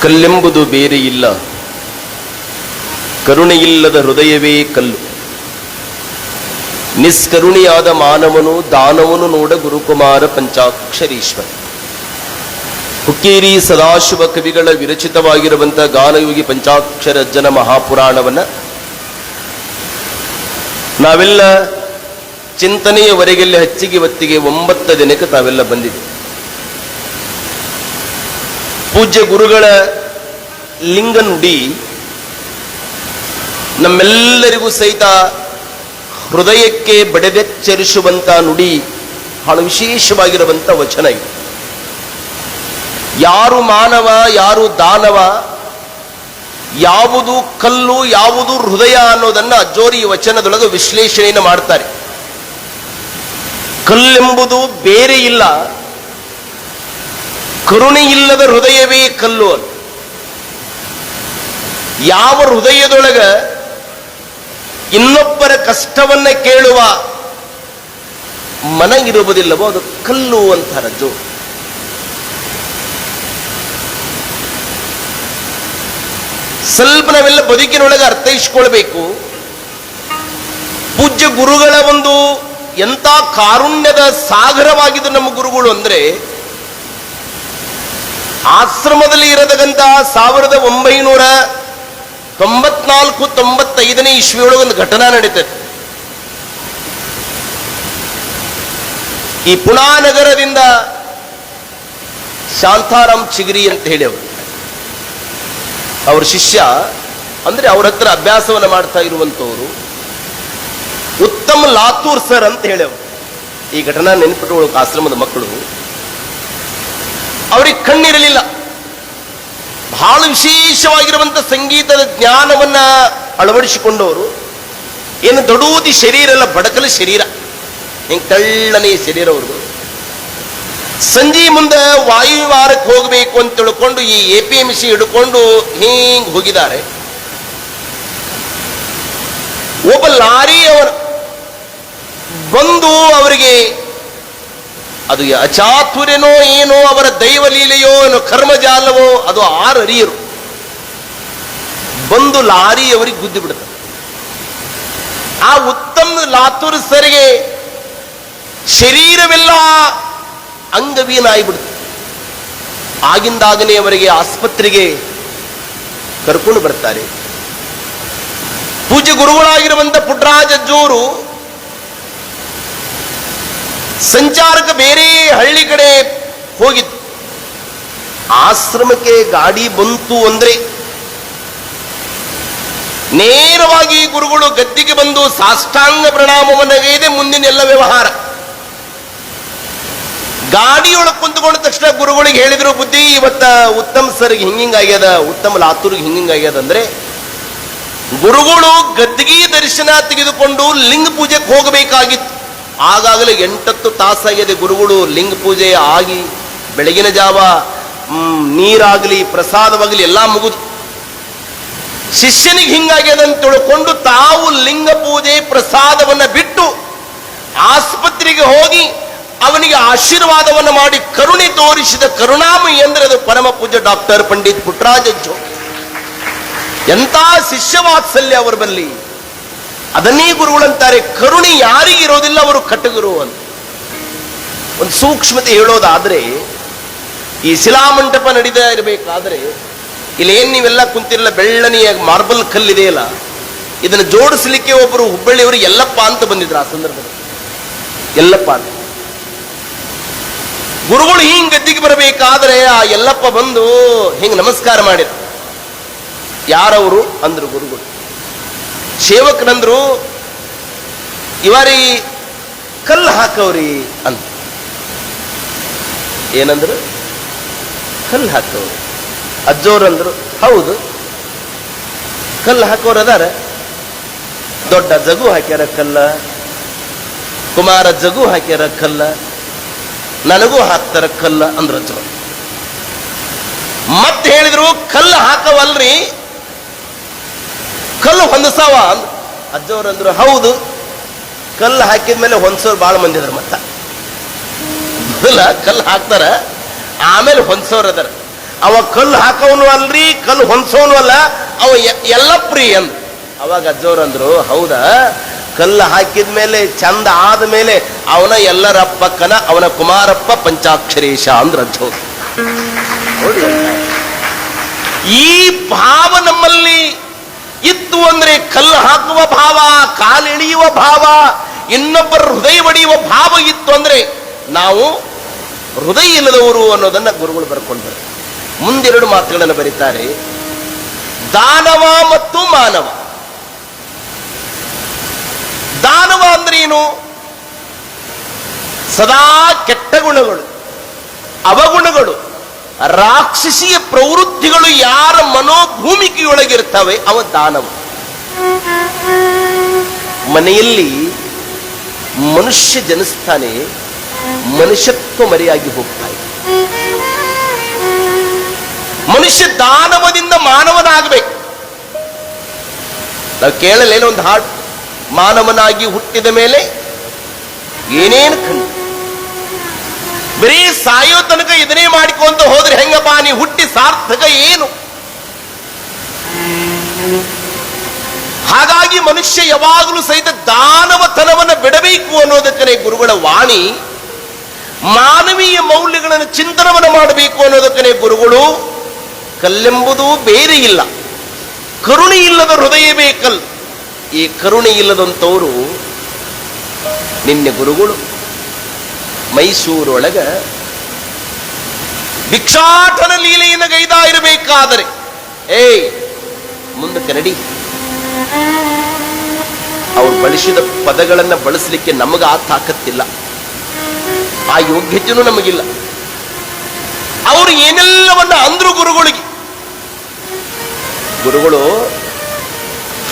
ಕಲ್ಲೆಂಬುದು ಬೇರೆ ಇಲ್ಲ, ಕರುಣೆಯಿಲ್ಲದ ಹೃದಯವೇ ಕಲ್ಲು. ನಿಷ್ಕರುಣಿಯಾದ ಮಾನವನು ದಾನವನು ನೋಡ ಗುರುಕುಮಾರ ಪಂಚಾಕ್ಷರೀಶ್ವರ. ಹುಕ್ಕೇರಿ ಸದಾಶಿವ ಕವಿಗಳ ವಿರಚಿತವಾಗಿರುವಂತಹ ಗಾನಯೋಗಿ ಪಂಚಾಕ್ಷರ ಅಜ್ಜನ ಮಹಾಪುರಾಣವನ್ನ ನಾವೆಲ್ಲ ಚಿಂತನೆಯವರೆಗೆಲ್ಲ ಹೆಚ್ಚಿಗೆ ಹೊತ್ತಿಗೆ 9 ದಿನಕ್ಕೆ ತಾವೆಲ್ಲ ಬಂದಿದೆ. ಪೂಜ್ಯ ಗುರುಗಳ ಲಿಂಗ ನುಡಿ ನಮ್ಮೆಲ್ಲರಿಗೂ ಸಹಿತ ಹೃದಯಕ್ಕೆ ಬಡೆದೆಚ್ಚರಿಸುವಂತ ನುಡಿ, ಬಹಳ ವಿಶೇಷವಾಗಿರುವಂತ ವಚನ ಇದು. ಯಾರು ಮಾನವ, ಯಾರು ದಾನವ, ಯಾವುದು ಕಲ್ಲು, ಯಾವುದು ಹೃದಯ ಅನ್ನೋದನ್ನ ಅಜ್ಜೋರಿ ಈ ವಚನದೊಳಗೆ ವಿಶ್ಲೇಷಣೆಯನ್ನು ಮಾಡ್ತಾರೆ. ಕಲ್ಲೆಂಬುದು ಬೇರೆ ಇಲ್ಲ, ಕರುಣೆಯಿಲ್ಲದ ಹೃದಯವೇ ಕಲ್ಲು. ಯಾವ ಹೃದಯದೊಳಗ ಇನ್ನೊಬ್ಬರ ಕಷ್ಟವನ್ನ ಕೇಳುವ ಮನ ಇರುವುದಿಲ್ಲವೋ ಅದು ಕಲ್ಲು ಅಂತಾರಜ್ಜು. ಸ್ವಲ್ಪ ನಾವೆಲ್ಲ ಬದುಕಿನೊಳಗೆ ಅರ್ಥೈಸ್ಕೊಳ್ಬೇಕು. ಪೂಜ್ಯ ಗುರುಗಳ ಒಂದು ಎಂಥ ಕಾರುಣ್ಯದ ಸಾಗರವಾಗಿದ್ದು ನಮ್ಮ ಗುರುಗಳು ಅಂದ್ರೆ, ಆಶ್ರಮದಲ್ಲಿ ಇರತಕ್ಕಂಥ 1994-95 ಇಸ್ವಿಯೊಳಗೆ ಒಂದು ಘಟನಾ ನಡೀತದೆ. ಈ ಪುಣಾ ನಗರದಿಂದ ಶಾಂತಾರಾಮ್ ಚಿಗರಿ ಅಂತ ಹೇಳಿ ಅವ್ರ ಶಿಷ್ಯ, ಅಂದ್ರೆ ಅವ್ರ ಹತ್ರ ಅಭ್ಯಾಸವನ್ನ ಮಾಡ್ತಾ ಇರುವಂತವರು ಉತ್ತಮ ಲಾತೂರ್ ಸರ್ ಅಂತ ಹೇಳವರು. ಈ ಘಟನಾ ನೆನಪಿಟ್ಟುಕೊಳ್ಳೋಕೆ ಆಶ್ರಮದ ಮಕ್ಕಳು, ಅವ್ರಿಗೆ ಕಣ್ಣಿರಲಿಲ್ಲ. ಬಹಳ ವಿಶೇಷವಾಗಿರುವಂತ ಸಂಗೀತದ ಜ್ಞಾನವನ್ನ ಅಳವಡಿಸಿಕೊಂಡವರು. ಏನು ದೊಡೂದಿ ಶರೀರ ಅಲ್ಲ, ಬಡಕಲ ಶರೀರ, ಹಿಂಗೆ ತೆಳ್ಳನೆಯ ಶರೀರ ಅವ್ರದ್ದು. ಸಂಜೆ ಮುಂದೆ ವಾಯುವಾರಕ್ಕೆ ಹೋಗಬೇಕು ಅಂತ ತಿಳ್ಕೊಂಡು ಈ APMC ಹಿಡ್ಕೊಂಡು ಹಿಂಗ್ ಹೋಗಿದ್ದಾರೆ. ಒಬ್ಬ ಲಾರಿ ಅವರ ಬಂದು ಅವರಿಗೆ, ಅದು ಅಚಾತುರ್ಯನೋ ಏನೋ, ಅವರ ದೈವಲೀಲೆಯೋ ಏನೋ ಕರ್ಮಜಾಲವೋ ಅದು ಅರಿಯರು, ಬಂದು ಲಾರಿ ಅವರಿಗೆ ಗುದ್ದಿ ಬಿಡುತ್ತೆ. ಆ ಉತ್ತಮ ಲಾತೂರ್ ಸರಿಗೆ ಶರೀರವೆಲ್ಲ ಅಂಗವೀನಾಗಿಬಿಡುತ್ತೆ. ಆಗಿಂದಾಗನೇ ಅವರಿಗೆ ಆಸ್ಪತ್ರೆಗೆ ಕರ್ಕೊಂಡು ಬರ್ತಾರೆ. ಪೂಜ್ಯ ಗುರುಗಳಾಗಿರುವಂತ ಪುಟ್ಟರಾಜ ಅಜ್ಜೋರು ಸಂಚಾರಕ್ಕೆ ಬೇರೆ ಹಳ್ಳಿ ಕಡೆ ಹೋಗಿತ್ತು. ಆಶ್ರಮಕ್ಕೆ ಗಾಡಿ ಬಂತು ಅಂದ್ರೆ ನೇರವಾಗಿ ಗುರುಗಳು ಗದ್ದಿಗೆ ಬಂದು ಸಾಷ್ಟಾಂಗ ಪ್ರಣಾಮವನ್ನು ಗೈದೆ ಮುಂದಿನ ಎಲ್ಲ ವ್ಯವಹಾರ. ಗಾಡಿಯೊಳಗೆ ಕುಂತ್ಕೊಂಡ ತಕ್ಷಣ ಗುರುಗಳಿಗೆ ಹೇಳಿದ್ರು, ಬುದ್ಧಿ ಇವತ್ತ ಉತ್ತಮ್ ಸರ್ಗೆ ಹಿಂಗಾಗ್ಯದ, ಉತ್ತಮ ಲಾತೂರ್ಗೆ ಹಿಂಗಾಗ್ಯದ. ಅಂದ್ರೆ ಗುರುಗಳು ಗದ್ದಿಗೆ ದರ್ಶನ ತೆಗೆದುಕೊಂಡು ಲಿಂಗ ಪೂಜೆಗೆ ಹೋಗಬೇಕಾಗಿತ್ತು. ಆಗಾಗಲೇ 8 ತಾಸಾಗಿದೆ ಗುರುಗಳು ಲಿಂಗ ಪೂಜೆ ಆಗಿ, ಬೆಳಗಿನ ಜಾವ ನೀರಾಗಲಿ ಪ್ರಸಾದವಾಗಲಿ ಎಲ್ಲ ಮುಗಿದು, ಶಿಷ್ಯನಿಗೆ ಹಿಂಗಾಗ್ಯದಂತ ತಿಳ್ಕೊಂಡು ತಾವು ಲಿಂಗ ಪೂಜೆ ಪ್ರಸಾದವನ್ನ ಬಿಟ್ಟು ಆಸ್ಪತ್ರೆಗೆ ಹೋಗಿ ಅವನಿಗೆ ಆಶೀರ್ವಾದವನ್ನು ಮಾಡಿ ಕರುಣೆ ತೋರಿಸಿದ ಕರುಣಾಮಯಿ ಅಂದ್ರೆ ಅದು ಪರಮ ಪೂಜ್ಯ ಡಾಕ್ಟರ್ ಪಂಡಿತ್ ಪುಟ್ಟರಾಜ ಅಜ್ಜು. ಎಂಥ ಶಿಷ್ಯವಾತ್ಸಲ್ಯ ಅವರ ಬಲ್ಲಿ. ಅದನ್ನೇ ಗುರುಗಳಂತಾರೆ, ಕರುಣೆ ಯಾರಿಗಿರೋದಿಲ್ಲ ಅವರು ಕಟಗುರು ಅಂತ. ಒಂದು ಸೂಕ್ಷ್ಮತೆ ಹೇಳೋದಾದ್ರೆ, ಈ ಶಿಲಾಮಂಟಪ ನಡೀತಾ ಇರಬೇಕಾದ್ರೆ ಇಲ್ಲೇನ್ ನೀವೆಲ್ಲ ಕುಂತಿರಲ್ಲ, ಬೆಳ್ಳನೆಯ ಮಾರ್ಬಲ್ ಕಲ್ಲಿದೆಯಲ್ಲ, ಇದನ್ನು ಜೋಡಿಸ್ಲಿಕ್ಕೆ ಒಬ್ಬರು ಹುಬ್ಬಳ್ಳಿಯವರು ಯಲ್ಲಪ್ಪ ಅಂತ ಬಂದಿದ್ರು. ಆ ಸಂದರ್ಭದಲ್ಲಿ ಯಲ್ಲಪ್ಪ ಅಂತ ಗುರುಗಳು ಹಿಂಗ್ ಗದ್ದಿಗೆ ಬರಬೇಕಾದ್ರೆ ಆ ಯಲ್ಲಪ್ಪ ಬಂದು ಹಿಂಗ್ ನಮಸ್ಕಾರ ಮಾಡಿದ್ರು. ಯಾರವರು ಅಂದ್ರು ಗುರುಗಳು. ಸೇವಕನಂದ್ರು, ಇವರಿ ಕಲ್ಲು ಹಾಕವ್ರಿ ಅಂತ. ಏನಂದ್ರು? ಕಲ್ಲು ಹಾಕವ್ರಿ. ಅಜ್ಜೋರಂದ್ರು, ಹೌದು ಕಲ್ಲು ಹಾಕೋರು ಅದಾರ, ದೊಡ್ಡ ಜಗು ಹಾಕ್ಯಾರ ಕಲ್ಲ, ಕುಮಾರ ಜಗು ಹಾಕ್ಯಾರ ಕಲ್ಲ, ನನಗೂ ಹಾಕ್ತಾರ ಕಲ್ಲ ಅಂದ್ರು ಅಜ್ಜೋರು. ಮತ್ತೆ ಹೇಳಿದ್ರು, ಕಲ್ಲು ಹಾಕವಲ್ರಿ, ಕಲ್ಲು ಹೊಂದಸಾವ ಅಂದ್ರು. ಅಜ್ಜೋರಂದ್ರು, ಹೌದು ಕಲ್ಲು ಹಾಕಿದ್ಮೇಲೆ ಹೊಂದಸೋರು ಬಾಳ ಮಂದಿ ಅದಾರ. ಮತ್ತ ಕಲ್ಲು ಹಾಕ್ತಾರ, ಆಮೇಲೆ ಹೊಂದಸೋರು ಅದಾರ. ಅವ ಕಲ್ಲು ಹಾಕವನು ಅಲ್ರಿ, ಕಲ್ಲು ಹೊಂದ್ಸೋನು ಅಲ್ಲ, ಅವ ಎಲ್ಲಪ್ರಿ ಅಂದ್. ಅವಾಗ ಅಜ್ಜವ್ರು ಅಂದ್ರು, ಹೌದಾ, ಕಲ್ಲು ಹಾಕಿದ ಮೇಲೆ ಚಂದ ಆದ ಮೇಲೆ ಅವನ ಎಲ್ಲರಪ್ಪಕ್ಕನ, ಅವನ ಕುಮಾರಪ್ಪ ಪಂಚಾಕ್ಷರೇಶ ಅಂದ್ರ ಅಜ್ಜವ್ರು. ಈ ಭಾವ ನಮ್ಮಲ್ಲಿ ಇತ್ತು ಅಂದ್ರೆ, ಕಲ್ಲು ಹಾಕುವ ಭಾವ, ಕಾಲೆಳೆಯುವ ಭಾವ, ಇನ್ನೊಬ್ಬರ ಹೃದಯ ಒಡೆಯುವ ಭಾವ ಇತ್ತು ಅಂದ್ರೆ ನಾವು ಹೃದಯ ಇಲ್ಲದವರು ಅನ್ನೋದನ್ನ ಗುರುಗಳು ಬರ್ಕೊಂಡ್ರು. ಮುಂದೆರಡು ಮಾತುಗಳನ್ನು ಬರೀತಾರೆ, ದಾನವ ಮತ್ತು ಮಾನವ. ದಾನವ ಅಂದ್ರೆ ಏನು? ಸದಾ ಕೆಟ್ಟ ಗುಣಗಳು, ಅವಗುಣಗಳು, ರಾಕ್ಷಸೀಯ ಪ್ರವೃತ್ತಿಗಳು ಯಾರ ಮನೋಭೂಮಿಕೆಯೊಳಗಿರ್ತವೆ ಅವ ದಾನವ. ಮನೆಯಲ್ಲಿ ಮನುಷ್ಯ ಜನಿಸ್ತಾನೆ, ಮನುಷ್ಯತ್ವ ಮರೆಯಾಗಿ ಹೋಗ್ತಾ ಇದೆ. ಮನುಷ್ಯ ದಾನವದಿಂದ ಮಾನವನಾಗಬೇಕು. ನಾವು ಕೇಳಲೇನೋ ಒಂದು ಹಾಡು, ಮಾನವನಾಗಿ ಹುಟ್ಟಿದ ಮೇಲೆ ಏನೇನು ಕಂಡು, ಬರೀ ಸಾಯೋ ತನಕ ಇದನ್ನೇ ಮಾಡಿಕೊಂತ ಹೋದ್ರೆ ಹೆಂಗಪ್ಪ, ನೀ ಹುಟ್ಟಿ ಸಾರ್ಥಕ ಏನು? ಹಾಗಾಗಿ ಮನುಷ್ಯ ಯಾವಾಗಲೂ ಸಹಿತ ದಾನವತನವನ್ನು ಬಿಡಬೇಕು ಅನ್ನೋದಕ್ಕೆ ಗುರುಗಳ ವಾಣಿ. ಮಾನವೀಯ ಮೌಲ್ಯಗಳನ್ನು ಚಿಂತನವನ್ನು ಮಾಡಬೇಕು ಅನ್ನೋದಕ್ಕೆ ಗುರುಗಳು, ಕಲ್ಲೆಂಬುದು ಬೇರೆ ಇಲ್ಲ, ಕರುಣೆ ಇಲ್ಲದ ಹೃದಯ ಬೇಕಲ್. ಈ ಕರುಣೆ ಇಲ್ಲದಂತವರು ನಿನ್ನೆ ಗುರುಗಳು ಮೈಸೂರೊಳಗ ಭಿಕ್ಷಾಟನ ಲೀಲೆಯನ್ನು ಗೈದಾ ಇರಬೇಕಾದರೆ, ಮುಂದಕ್ಕೆ ನಡಿ, ಅವ್ರು ಬಳಸಿದ ಪದಗಳನ್ನು ಬಳಸಲಿಕ್ಕೆ ನಮಗ ಆ ತಾಕತ್ತಿಲ್ಲ, ಆ ಯೋಗ್ಯತೆಯೂ ನಮಗಿಲ್ಲ. ಅವರು ಏನೆಲ್ಲವನ್ನ ಅಂದ್ರು ಗುರುಗಳಿಗೆ. ಗುರುಗಳು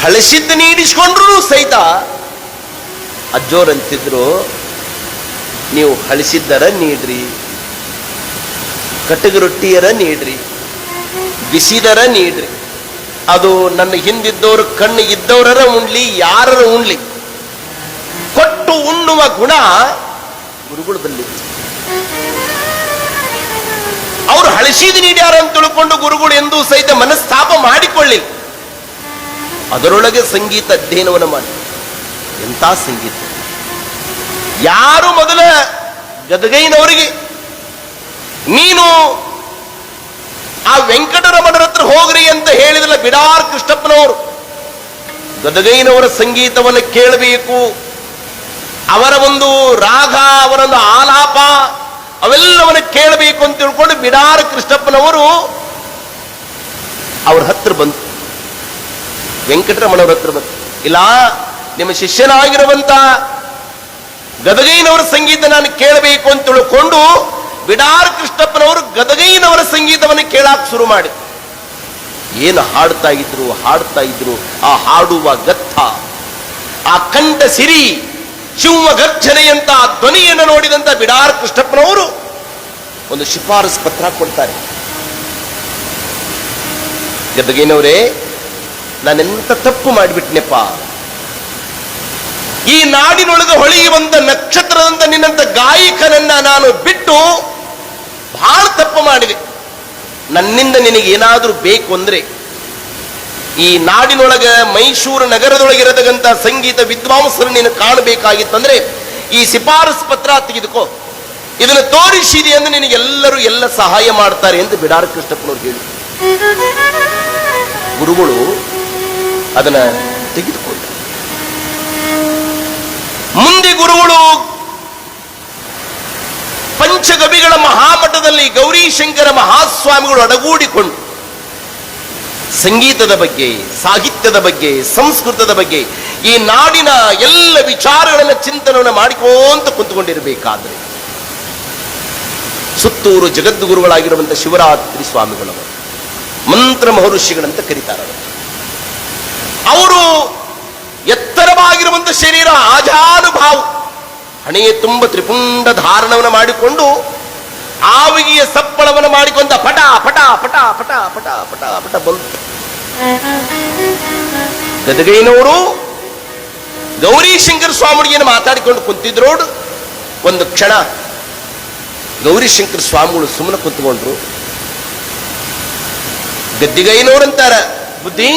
ಹಳಸಿದ್ದ ನೀಡಿಸ್ಕೊಂಡ್ರು ಸಹಿತ ಅಜ್ಜೋರಂತಿದ್ರು, ನೀವು ಹಳಸಿದ್ದರ ನೀಡ್ರಿ, ಕಟಗ ರೊಟ್ಟಿಯರ ನೀಡ್ರಿ, ಬಿಸಿದರ ನೀಡ್ರಿ, ಅದು ನನ್ನ ಹಿಂದಿದ್ದವರು ಕಣ್ಣು ಇದ್ದವರರ ಉಣ್ಲಿ, ಯಾರರ ಉಣ್ಲಿ, ಕೊಟ್ಟು ಉಣ್ಣುವ ಗುಣ ಗುರುಗಳು ಬಂದಿತ್ತು. ಅವರು ಹಳಸಿದ ನೀಡ್ಯಾರ ಅಂತ ತಿಳ್ಕೊಂಡು ಗುರುಗಳು ಎಂದೂ ಸಹಿತ ಮನಸ್ತಾಪ ಮಾಡಿಕೊಳ್ಳಿ. ಅದರೊಳಗೆ ಸಂಗೀತ ಅಧ್ಯಯನವನ್ನು ಮಾಡಿ. ಎಂಥ ಸಂಗೀತ! ಯಾರು ಮೊದಲ ಗದಗೈನವರಿಗೆ ನೀನು ಆ ವೆಂಕಟರಮಣರ ಹತ್ರ ಹೋಗ್ರಿ ಅಂತ ಹೇಳಿದಲ್ಲ ಬಿಡಾರ್ ಕೃಷ್ಣಪ್ಪನವರು, ಗದಗೈನವರ ಸಂಗೀತವನ್ನು ಕೇಳಬೇಕು, ಅವರ ಒಂದು ರಾಗ, ಅವರೊಂದು ಆಲಾಪ, ಅವೆಲ್ಲವನ್ನು ಕೇಳಬೇಕು ಅಂತ ತಿಳ್ಕೊಂಡು ಬಿಡಾರ್ ಕೃಷ್ಣಪ್ಪನವರು ಅವ್ರ ಹತ್ರ ಬಂತು, ವೆಂಕಟರಮಣವ್ರ ಹತ್ರ ಬಂತು. ಇಲ್ಲ, ನಿಮ್ಮ ಶಿಷ್ಯನಾಗಿರುವಂತ ಗದಗೈನವರ ಸಂಗೀತ ನಾನು ಕೇಳಬೇಕು ಅಂತ ತಿಳ್ಕೊಂಡು ಬಿಡಾರ್ ಕೃಷ್ಣಪ್ಪನವರು ಗದಗೈನವರ ಸಂಗೀತವನ್ನು ಕೇಳಾಕ್ ಶುರು ಮಾಡಿ. ಏನು ಹಾಡ್ತಾ ಇದ್ರು, ಆ ಹಾಡುವ ಗತ್ತ, ಆ ಕಂಠ ಸಿರಿ, ಶಿವ ಗರ್ಜನೆಯಂತ ಧ್ವನಿಯನ್ನು ನೋಡಿದಂತ ಬಿಡಾರ್ ಕೃಷ್ಣಪ್ಪನವರು ಒಂದು ಶಿಫಾರಸ್ ಪತ್ರ ಕೊಡ್ತಾರೆ. ಗದಗೈನವರೇ, ನಾನೆಂತ ತಪ್ಪು ಮಾಡಿಬಿಟ್ನೆಪ್ಪ, ಈ ನಾಡಿನೊಳಗೆ ಹೊಳಿಗೆ ಬಂದ ನಕ್ಷತ್ರದಂತ ನಿನ್ನಂತ ಗಾಯಕನನ್ನ ನಾನು ಬಿಟ್ಟು ಬಹಳ ತಪ್ಪು ಮಾಡಿದೆ. ನನ್ನಿಂದ ನಿನಗೇನಾದ್ರೂ ಬೇಕು ಅಂದ್ರೆ, ಈ ನಾಡಿನೊಳಗ ಮೈಸೂರು ನಗರದೊಳಗಿರತಕ್ಕಂಥ ಸಂಗೀತ ವಿದ್ವಾಂಸರು ನೀನು ಕಾಣಬೇಕಾಗಿತ್ತಂದ್ರೆ ಈ ಶಿಫಾರಸ್ ಪತ್ರ ತೆಗೆದುಕೋ, ಇದನ್ನು ತೋರಿಸಿದೆ ಅಂದ್ರೆ ನಿನಗೆಲ್ಲರೂ ಎಲ್ಲ ಸಹಾಯ ಮಾಡ್ತಾರೆ ಎಂದು ಬಿಡಾರ ಕೃಷ್ಣಪ್ಪನವ್ರು ಹೇಳಿ. ಗುರುಗಳು ಅದನ್ನ ತೆಗೆದುಕೊಂಡ. ಮುಂದೆ ಗುರುಗಳು ಪಂಚಗವಿಗಳ ಮಹಾಮಠದಲ್ಲಿ ಗೌರೀಶಂಕರ ಮಹಾಸ್ವಾಮಿಗಳು ಅಡಗೂಡಿಕೊಂಡು ಸಂಗೀತದ ಬಗ್ಗೆ, ಸಾಹಿತ್ಯದ ಬಗ್ಗೆ, ಸಂಸ್ಕೃತದ ಬಗ್ಗೆ, ಈ ನಾಡಿನ ಎಲ್ಲ ವಿಚಾರಗಳನ್ನು ಚಿಂತನೆಯನ್ನು ಮಾಡಿಕೊಂತ ಕುಂತುಕೊಂಡಿರಬೇಕಾದ್ರೆ ಸುತ್ತೂರು ಜಗದ್ಗುರುಗಳಾಗಿರುವಂತಹ ಶಿವರಾತ್ರಿ ಸ್ವಾಮಿಗಳವರು ಮಂತ್ರ ಮಹರ್ಷಿಗಳಂತ ಕರೀತಾರೆ. ಅವರು ಎತ್ತರವಾಗಿರುವಂತಹ ಶರೀರ, ಆಜಾನುಭಾವ, ಹಣೆಯ ತುಂಬ ತ್ರಿಪುಂಡ ಧಾರಣವನ್ನು ಮಾಡಿಕೊಂಡು ಆವಿಗೆಯ ಸಪ್ಪಳವನ್ನು ಮಾಡಿಕೊಂಡ ಪಟ ಪಟ ಪಟ ಪಟ ಪಟ ಪಟ ಪಟ ಬಂತು. ಗದಗೈನವರು ಗೌರೀಶಂಕರ ಸ್ವಾಮಿಯನ್ನು ಮಾತಾಡಿಕೊಂಡು ಕುಂತಿದ್ರೋಡು. ಒಂದು ಕ್ಷಣ ಗೌರೀಶಂಕರ ಸ್ವಾಮಿಗಳು ಸುಮ್ಮನೆ ಕುಂತ್ಕೊಂಡ್ರು. ಗದ್ದಿಗೈನವ್ರಂತಾರ, ಬುದ್ಧಿ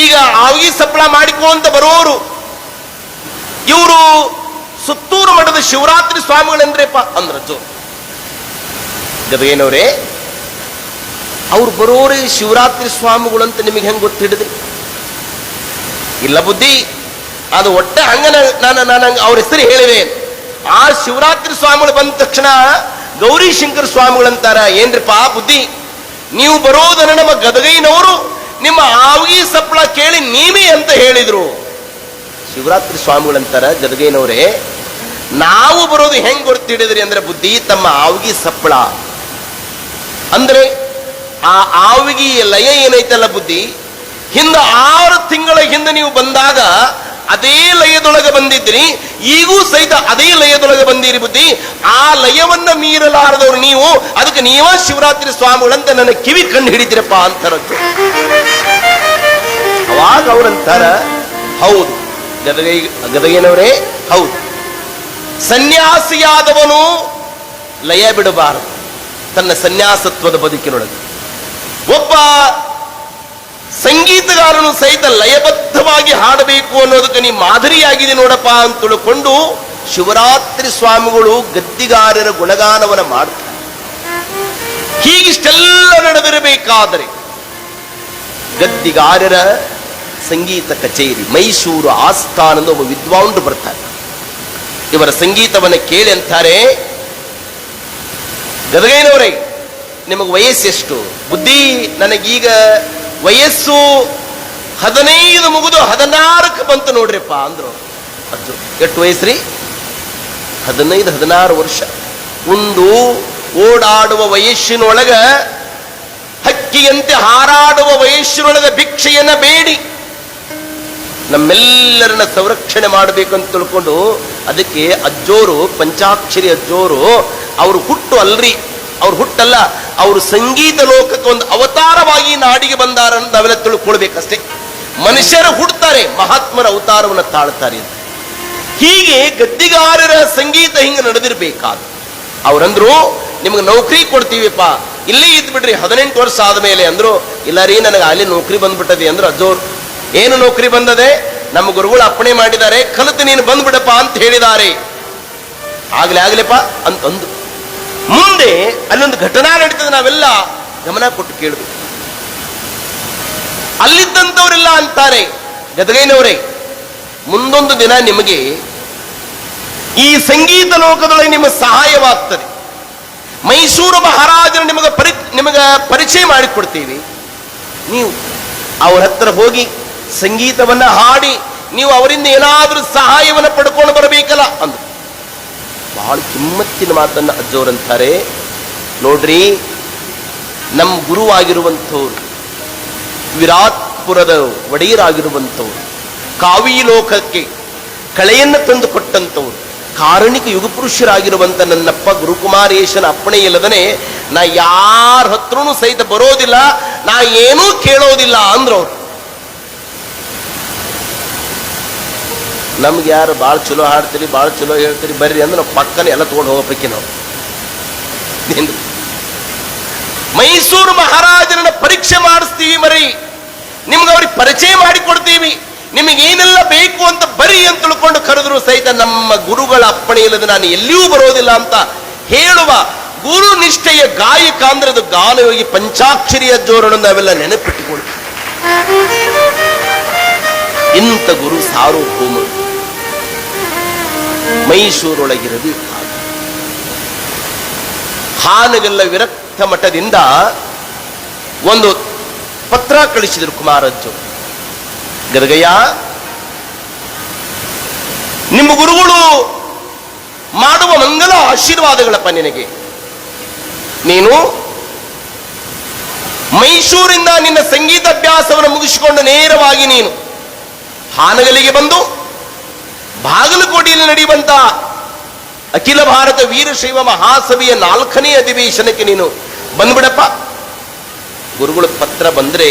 ಈಗ ಆವಗಿ ಸಪ್ಪಳ ಮಾಡಿಕೋ ಅಂತ ಬರೋರು ಇವರು ಸುತ್ತೂರು ಮಠದ ಶಿವರಾತ್ರಿ ಸ್ವಾಮಿಗಳಂದ್ರೆಪ್ಪ ಅಂದ್ರದ್ದು. ಗದಗೇನವ್ರೆ, ಅವ್ರು ಬರೋರೇ ಶಿವರಾತ್ರಿ ಸ್ವಾಮಿಗಳಂತ ನಿಮಗೆ ಹೆಂಗೆ ಗೊತ್ತಿಡಿದ್ರಿ? ಇಲ್ಲ ಬುದ್ಧಿ, ಅದು ಒಟ್ಟೆ ಹಂಗ ನಾನು ಅವ್ರ ಹೆಸರು ಹೇಳಿದೆ. ಆ ಶಿವರಾತ್ರಿ ಸ್ವಾಮಿಗಳು ಬಂದ ತಕ್ಷಣ ಗೌರಿ ಶಂಕರ ಸ್ವಾಮಿಗಳಂತಾರ. ಏನ್ರಿಪ್ಪ ಬುದ್ಧಿ, ನೀವು ಬರೋದನ್ನ ನಮ್ಮ ಗದಗೈನವರು ನಿಮ್ಮ ಆವಗಿ ಸಪ್ಪಳ ಕೇಳಿ ನೀವೇ ಅಂತ ಹೇಳಿದ್ರು. ಶಿವರಾತ್ರಿ ಸ್ವಾಮಿಗಳಂತಾರ, ಗದಗೈನವರೇ, ನಾವು ಬರೋದು ಹೆಂಗ್ ಗೊತ್ತಿಡಿದ್ರಿ ಅಂದ್ರೆ ಬುದ್ಧಿ, ತಮ್ಮ ಆವಗಿ ಸಪ್ಪಳ ಅಂದ್ರೆ ಆ ಆವಗಿ ಲಯ ಏನೈತಲ್ಲ ಬುದ್ಧಿ, ಹಿಂದ 6 ತಿಂಗಳ ಹಿಂದೆ ನೀವು ಬಂದಾಗ ಅದೇ ಲಯದೊಳಗೆ ಬಂದಿದ್ರಿ, ಈಗೂ ಸಹಿತ ಅದೇ ಲಯದೊಳಗೆ ಬಂದಿರಿ ಬುದ್ಧಿ. ಆ ಲಯವನ್ನ ಮೀರಲಾರದವ್ರು ನೀವು, ಅದಕ್ಕೆ ನೀವ ಶಿವರಾತ್ರಿ ಸ್ವಾಮಿಗಳಂತ ನನ್ನ ಕಿವಿ ಕಂಡು ಹಿಡಿತೀರಪ್ಪ ಅಂತಾರದ್ದು. ಅವಾಗ ಅವ್ರಂತಾರ, ಹೌದು ಗದಗೇನವರೇ, ಹೌದು, ಸನ್ಯಾಸಿಯಾದವನು ಲಯ ಬಿಡಬಾರದು ತನ್ನ ಸನ್ಯಾಸತ್ವದ ಬದುಕಿನೊಳಗೆ. ಒಬ್ಬ ಸಂಗೀತಗಾರನು ಸಹಿತ ಲಯಬದ್ಧವಾಗಿ ಹಾಡಬೇಕು ಅನ್ನೋದಕ್ಕೆ ನೀ ಮಾದರಿಯಾಗಿದೆ ನೋಡಪ್ಪ ಅಂತ ತಿಳ್ಕೊಂಡು ಶಿವರಾತ್ರಿ ಸ್ವಾಮಿಗಳು ಗದ್ದಿಗಾರರ ಗುಣಗಾನವನ್ನ ಮಾಡ್ತಾರೆ. ಹೀಗಿಷ್ಟೆಲ್ಲ ನಡೆದಿರಬೇಕಾದರೆ ಗದ್ದಿಗಾರರ ಸಂಗೀತ ಕಚೇರಿ ಮೈಸೂರು ಆಸ್ಥಾನದ ಒಬ್ಬ ವಿದ್ವಾಂಸರು ಬರ್ತಾರೆ. ಇವರ ಸಂಗೀತವನ್ನು ಕೇಳಿ ಅಂತಾರೆ, ಗದಗೈನವರೇ, ನಿಮಗೆ ವಯಸ್ಸೆಷ್ಟು? ಬುದ್ಧಿ, ನನಗೀಗ ವಯಸ್ಸು 15 ಮುಗಿದು 16ಕ್ಕೆ ಬಂತು ನೋಡ್ರಿಪ್ಪ ಅಂದ್ರು. ಅದು ಎಷ್ಟು ವಯಸ್ಸ್ರಿ? 15-16 ವರ್ಷ. ಒಂದು ಓಡಾಡುವ ವಯಸ್ಸಿನೊಳಗ, ಹಕ್ಕಿಯಂತೆ ಹಾರಾಡುವ ವಯಸ್ಸಿನೊಳಗ ಭಿಕ್ಷೆಯನ್ನ ಬೇಡಿ ನಮ್ಮೆಲ್ಲರನ್ನ ಸಂರಕ್ಷಣೆ ಮಾಡಬೇಕಂತ ತಿಳ್ಕೊಂಡು, ಅದಕ್ಕೆ ಅಜ್ಜೋರು, ಪಂಚಾಕ್ಷರಿ ಅಜ್ಜೋರು, ಅವ್ರು ಹುಟ್ಟು ಅಲ್ರಿ, ಅವ್ರು ಹುಟ್ಟಲ್ಲ, ಅವರು ಸಂಗೀತ ಲೋಕಕ್ಕೆ ಒಂದು ಅವತಾರವಾಗಿ ನಾಡಿಗೆ ಬಂದಾರ ಅಂತ ನಾವೆಲ್ಲ ತಿಳ್ಕೊಳ್ಬೇಕಷ್ಟೇ. ಮನುಷ್ಯರು ಹುಡ್ತಾರೆ, ಮಹಾತ್ಮರ ಅವತಾರವನ್ನು ತಾಳ್ತಾರೆ ಅಂತ. ಹೀಗೆ ಗದ್ದಿಗಾರರ ಸಂಗೀತ ಹಿಂಗೆ ನಡೆದಿರ್ಬೇಕಾದ. ಅವ್ರಂದ್ರು, ನಿಮ್ಗೆ ನೌಕರಿ ಕೊಡ್ತೀವಿಪ್ಪ, ಇಲ್ಲೇ ಇದ್ ಬಿಡ್ರಿ 18 ವರ್ಷ ಆದ್ಮೇಲೆ ಅಂದ್ರು. ಇಲ್ಲ ರೀ, ನನಗೆ ಅಲ್ಲಿ ನೌಕರಿ ಬಂದ್ಬಿಟ್ಟದೆ ಅಂದ್ರು ಅಜ್ಜೋರು. ಏನು ನೌಕರಿ ಬಂದದೆ? ನಮ್ಮ ಗುರುಗಳು ಅಪ್ಪಣೆ ಮಾಡಿದ್ದಾರೆ, ಕಲಿತು ನೀನು ಬಂದ್ಬಿಡಪ್ಪ ಅಂತ ಹೇಳಿದ್ದಾರೆ. ಆಗ್ಲಿಪ್ಪ ಅಂತಂದು. ಮುಂದೆ ಅಲ್ಲೊಂದು ಘಟನಾ ನಡೀತದೆ, ನಾವೆಲ್ಲ ಗಮನ ಕೊಟ್ಟು ಕೇಳಬೇಕು. ಅಲ್ಲಿದ್ದಂಥವರೆಲ್ಲ ಅಂತಾರೆ, ಗದಗೈನವರೇ, ಮುಂದೊಂದು ದಿನ ನಿಮಗೆ ಈ ಸಂಗೀತ ಲೋಕದೊಳಗೆ ನಿಮ್ಮ ಸಹಾಯವಾಗ್ತದೆ. ಮೈಸೂರು ಮಹಾರಾಜರು ನಿಮಗೆ ಪರಿಚಯ ಮಾಡಿಕೊಡ್ತೀವಿ. ನೀವು ಅವ್ರ ಹತ್ರ ಹೋಗಿ ಸಂಗೀತವನ್ನ ಹಾಡಿ ನೀವು ಅವರಿಂದ ಏನಾದ್ರೂ ಸಹಾಯವನ್ನು ಪಡ್ಕೊಂಡು ಬರಬೇಕಲ್ಲ ಅಂದ್ರು. ಬಹಳ ಕಿಮ್ಮತ್ತಿನ ಮಾತನ್ನ ಅಜ್ಜೋರಂತಾರೆ, ನೋಡ್ರಿ, ನಮ್ಮ ಗುರುವಾಗಿರುವಂಥವ್ರು, ವಿರಾಟ್ಪುರದ ಒಡೆಯರಾಗಿರುವಂಥವ್ರು, ಕಾವಿ ಲೋಕಕ್ಕೆ ಕಳೆಯನ್ನು ತಂದು ಕೊಟ್ಟಂಥವ್ರು, ಕಾರಣಿಕ ಯುಗಪುರುಷರಾಗಿರುವಂತ ನನ್ನಪ್ಪ ಗುರುಕುಮಾರೇಶನ ಅಪ್ಪಣೆ ಇಲ್ಲದನೆ ನಾ ಯಾರ ಹತ್ರನೂ ಸಹಿತ ಬರೋದಿಲ್ಲ, ನಾ ಏನೂ ಕೇಳೋದಿಲ್ಲ ಅಂದ್ರವ್ರು. ನಮ್ಗೆ ಯಾರು ಭಾಳ ಚಲೋ ಹಾಡ್ತೀರಿ, ಭಾಳ ಚಲೋ ಹೇಳ್ತೀರಿ, ಬರ್ರಿ ಅಂದ್ರೆ ನಾವು ಪಕ್ಕನೆ ಎಲ್ಲ ತಗೊಂಡು ಹೋಗ್ಬೇಕಿ ನಾವು. ಮೈಸೂರು ಮಹಾರಾಜರನ್ನ ಪರೀಕ್ಷೆ ಮಾಡಿಸ್ತೀವಿ ಮರಿ, ನಿಮ್ಗೆ ಅವ್ರಿಗೆ ಪರಿಚಯ ಮಾಡಿಕೊಡ್ತೀವಿ, ನಿಮಗೇನೆಲ್ಲ ಬೇಕು ಅಂತ ಬರಿ ಅಂತ ತಿಳ್ಕೊಂಡು ಕರೆದ್ರು ಸಹಿತ ನಮ್ಮ ಗುರುಗಳ ಅಪ್ಪಣೆ ಇಲ್ಲದೆ ನಾನು ಎಲ್ಲಿಯೂ ಬರೋದಿಲ್ಲ ಅಂತ ಹೇಳುವ ಗುರು ನಿಷ್ಠೆಯ ಗಾಯಕ ಅಂದ್ರೆ ಅದು ಗಾನಯೋಗಿ ಪಂಚಾಕ್ಷರಿಯ ಜೋರನ್ನು ನಾವೆಲ್ಲ ನೆನಪಿಟ್ಟುಕೊಳ್ತೀವಿ. ಇಂಥ ಗುರು ಸಾರ್ವಭೌಮ ಮೈಸೂರೊಳಗಿರಬೇಕು. ಹಾನಗಲ್ಲ ವಿರಕ್ತ ಮಠದಿಂದ ಒಂದು ಪತ್ರ ಕಳಿಸಿದರು ಕುಮಾರಜ್ಜು. ಗದಗಯ್ಯ, ನಿಮ್ಮ ಗುರುಗಳು ಮಾಡುವ ಮಂಗಲ ಆಶೀರ್ವಾದಗಳಪ್ಪ ನಿನಗೆ. ನೀನು ಮೈಸೂರಿಂದ ನಿನ್ನ ಸಂಗೀತಾಭ್ಯಾಸವನ್ನು ಮುಗಿಸಿಕೊಂಡು ನೇರವಾಗಿ ನೀನು ಹಾನಗಲಿಗೆ ಬಂದು ಬಾಗಲಕೋಟೆಯಲ್ಲಿ ನಡೆಯುವಂತ ಅಖಿಲ ಭಾರತ ವೀರಶೈವ ಮಹಾಸಭೆಯ 4ನೇ ಅಧಿವೇಶನಕ್ಕೆ ನೀನು ಬಂದ್ಬಿಡಪ್ಪ. ಗುರುಗಳ ಪತ್ರ ಬಂದ್ರೆ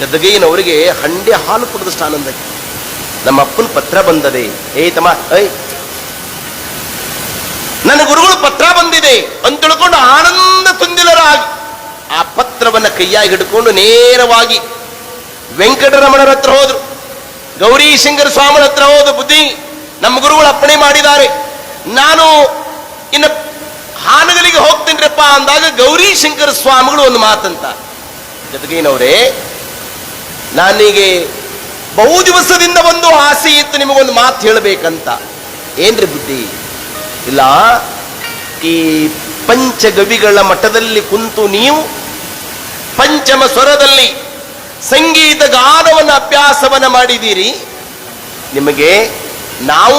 ಗದಗೈನವರಿಗೆ ಹಂಡೆ ಹಾಲು ಕುಡಿದಷ್ಟು ಆನಂದ. ನಮ್ಮ ಅಪ್ಪನ ಪತ್ರ ಬಂದದೆ, ತಮ್ಮ ನನ್ನ ಗುರುಗಳು ಪತ್ರ ಬಂದಿದೆ ಅಂತ ತಿಳ್ಕೊಂಡು ಆನಂದ ತುಂದಿಲರಾಗಿ ಆ ಪತ್ರವನ್ನ ಕೈಯಾಗಿ ಹಿಡ್ಕೊಂಡು ನೇರವಾಗಿ ವೆಂಕಟರಮಣರ ಹತ್ರ ಹೋದ್ರು. ಗೌರೀಶಂಕರ ಸ್ವಾಮಿಗಳ ಹತ್ರ ಹೋದ ಬುದ್ಧಿ, ನಮ್ಮ ಗುರುಗಳು ಅಪ್ಪಣೆ ಮಾಡಿದ್ದಾರೆ, ನಾನು ಇನ್ನು ಹಾನಗಲಿಗೆ ಹೋಗ್ತೀನ್ರಪ್ಪ ಅಂದಾಗ ಗೌರೀಶಂಕರ ಸ್ವಾಮಿಗಳು ಒಂದು ಮಾತಂತ, ಗದಗಿನವರೇ, ನಾನೀಗೆ ಬಹು ದಿವಸದಿಂದ ಒಂದು ಆಸೆ ಇತ್ತು ನಿಮಗೊಂದು ಮಾತು ಹೇಳಬೇಕಂತ. ಏನ್ರಿ ಬುದ್ಧಿ? ಇಲ್ಲ, ಈ ಪಂಚಗವಿಗಳ ಮಠದಲ್ಲಿ ಕುಂತು ನೀವು ಪಂಚಮ ಸ್ವರದಲ್ಲಿ ಸಂಗೀತ ಗಾನವನ್ನು ಅಭ್ಯಾಸವನ್ನ ಮಾಡಿದ್ದೀರಿ, ನಿಮಗೆ ನಾವು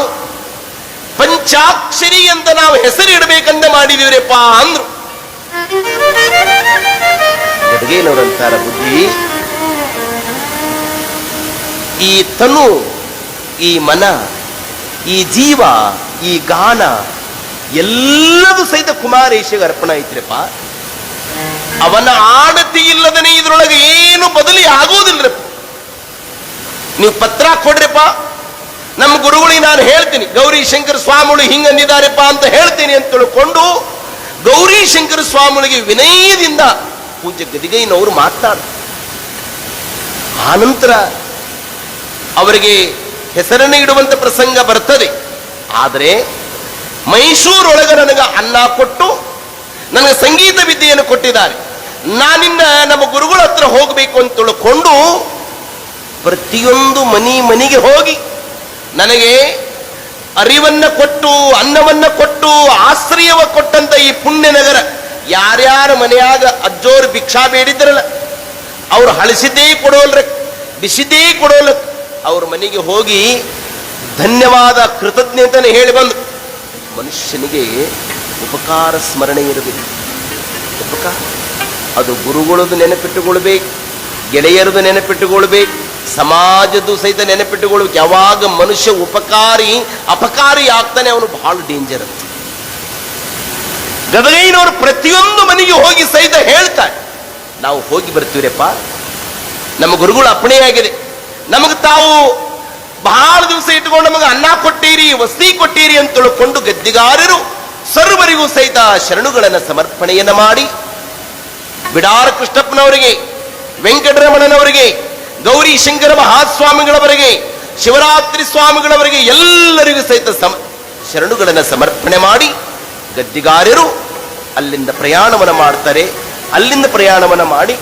ಪಂಚಾಕ್ಷರಿ ಅಂತ ನಾವು ಹೆಸರಿಡಬೇಕಂತ ಮಾಡಿದೀವ್ರಪ್ಪ ಅಂದ್ರು. ಗದಗೇನವರಂತಾರ, ಬುದ್ಧಿ, ಈ ತನು, ಈ ಮನ, ಈ ಜೀವ, ಈ ಗಾನ ಎಲ್ಲದೂ ಸಹಿತ ಕುಮಾರೇಶಿಗೆ ಅರ್ಪಣ ಐತ್ರಿಪ್ಪ. ಅವನ ಆಡತಿ ಇಲ್ಲದನೆ ಇದ್ರೊಳಗೆ ಏನು ಬದಲಿ ಆಗೋದಿಲ್ರಪ್ಪ. ನೀವು ಪತ್ರ ಕೊಡ್ರಿಪ್ಪ, ನಮ್ಮ ಗುರುಗಳಿಗೆ ನಾನು ಹೇಳ್ತೀನಿ, ಗೌರೀಶಂಕರ ಸ್ವಾಮಿಗಳು ಹಿಂಗಂದಿದ್ದಾರೆಪ್ಪ ಅಂತ ಹೇಳ್ತೀನಿ ಅಂತ ತಿಳ್ಕೊಂಡು ಗೌರೀಶಂಕರ ಸ್ವಾಮಿಗಳಿಗೆ ವಿನಯದಿಂದ ಪೂಜ್ಯ ಗದಿಗೈನವರು ಮಾತನಾಡ. ಆನಂತರ ಅವರಿಗೆ ಹೆಸರನ್ನು ಇಡುವಂತ ಪ್ರಸಂಗ ಬರ್ತದೆ. ಆದರೆ ಮೈಸೂರೊಳಗೆ ನನಗೆ ಅನ್ನ ಕೊಟ್ಟು ನನಗೆ ಸಂಗೀತ ವಿದ್ಯೆಯನ್ನು ಕೊಟ್ಟಿದ್ದಾರೆ, ನಾನಿನ್ನ ನಮ್ಮ ಗುರುಗಳ ಹತ್ರ ಹೋಗಬೇಕು ಅಂತ ತಿಳ್ಕೊಂಡು ಪ್ರತಿಯೊಂದು ಮನೆಗೆ ಹೋಗಿ ನನಗೆ ಅರಿವನ್ನ ಕೊಟ್ಟು ಅನ್ನವನ್ನ ಕೊಟ್ಟು ಆಶ್ರಯವ ಕೊಟ್ಟಂತ ಈ ಪುಣ್ಯ ನಗರ, ಯಾರ್ಯಾರ ಮನೆಯಾಗ ಅಜ್ಜೋರು ಭಿಕ್ಷಾ ಬೇಡಿದ್ರಲ್ಲ, ಅವ್ರು ಹಳಸಿದ್ದೇ ಕೊಡೋಲ್ರ, ಬಿಸಿದೇ ಕೊಡೋಲ್ಲ, ಅವ್ರ ಮನೆಗೆ ಹೋಗಿ ಧನ್ಯವಾದ ಕೃತಜ್ಞತೆಯನ್ನು ಹೇಳಿ ಬಂದು. ಮನುಷ್ಯನಿಗೆ ಉಪಕಾರ ಸ್ಮರಣೆ ಇರಬೇಕು. ಉಪಕಾರ ಅದು ಗುರುಗಳದು ನೆನಪಿಟ್ಟುಕೊಳ್ಬೇಕು, ಗೆಳೆಯರದು ನೆನಪಿಟ್ಟುಕೊಳ್ಬೇಕು, ಸಮಾಜದ್ದು ಸಹಿತ ನೆನಪಿಟ್ಟುಕೊಳ್ಬೇಕು. ಯಾವಾಗ ಮನುಷ್ಯ ಅಪಕಾರಿ ಆಗ್ತಾನೆ ಅವನು ಬಹಳ ಡೇಂಜರ್ ಅಂತ. ಗದಗೈನವರು ಪ್ರತಿಯೊಂದು ಮನೆಗೆ ಹೋಗಿ ಸಹಿತ ಹೇಳ್ತಾರೆ, ನಾವು ಹೋಗಿ ಬರ್ತೀವ್ರಪ್ಪ, ನಮ್ಮ ಗುರುಗಳು ಅಪ್ಪಣೆಯಾಗಿದೆ, ನಮಗೆ ತಾವು ಬಹಳ ದಿವಸ ಇಟ್ಕೊಂಡು ನಮಗೆ ಅನ್ನ ಕೊಟ್ಟೀರಿ, ವಸತಿ ಕೊಟ್ಟೀರಿ ಅಂತ ತಿಳ್ಕೊಂಡು ಗದ್ದಿಗಾರರು ಸರ್ವರಿಗೂ ಸಹಿತ ಶರಣುಗಳನ್ನು ಸಮರ್ಪಣೆಯನ್ನ ಮಾಡಿ ಬಿಡಾರ ಕೃಷ್ಣಪ್ಪನವರಿಗೆ, ವೆಂಕಟರಮಣನವರಿಗೆ, ಗೌರಿ ಶಂಕರ ಮಹಾಸ್ವಾಮಿಗಳವರಿಗೆ, ಶಿವರಾತ್ರಿ ಸ್ವಾಮಿಗಳವರಿಗೆ ಎಲ್ಲರಿಗೂ ಸಹಿತ ಶರಣುಗಳನ್ನು ಸಮರ್ಪಣೆ ಮಾಡಿ ಗದ್ದಿಗಾರರು ಅಲ್ಲಿಂದ ಪ್ರಯಾಣವನ್ನು ಮಾಡ್ತಾರೆ. ಅಲ್ಲಿಂದ ಪ್ರಯಾಣವನ್ನು ಮಾಡಿ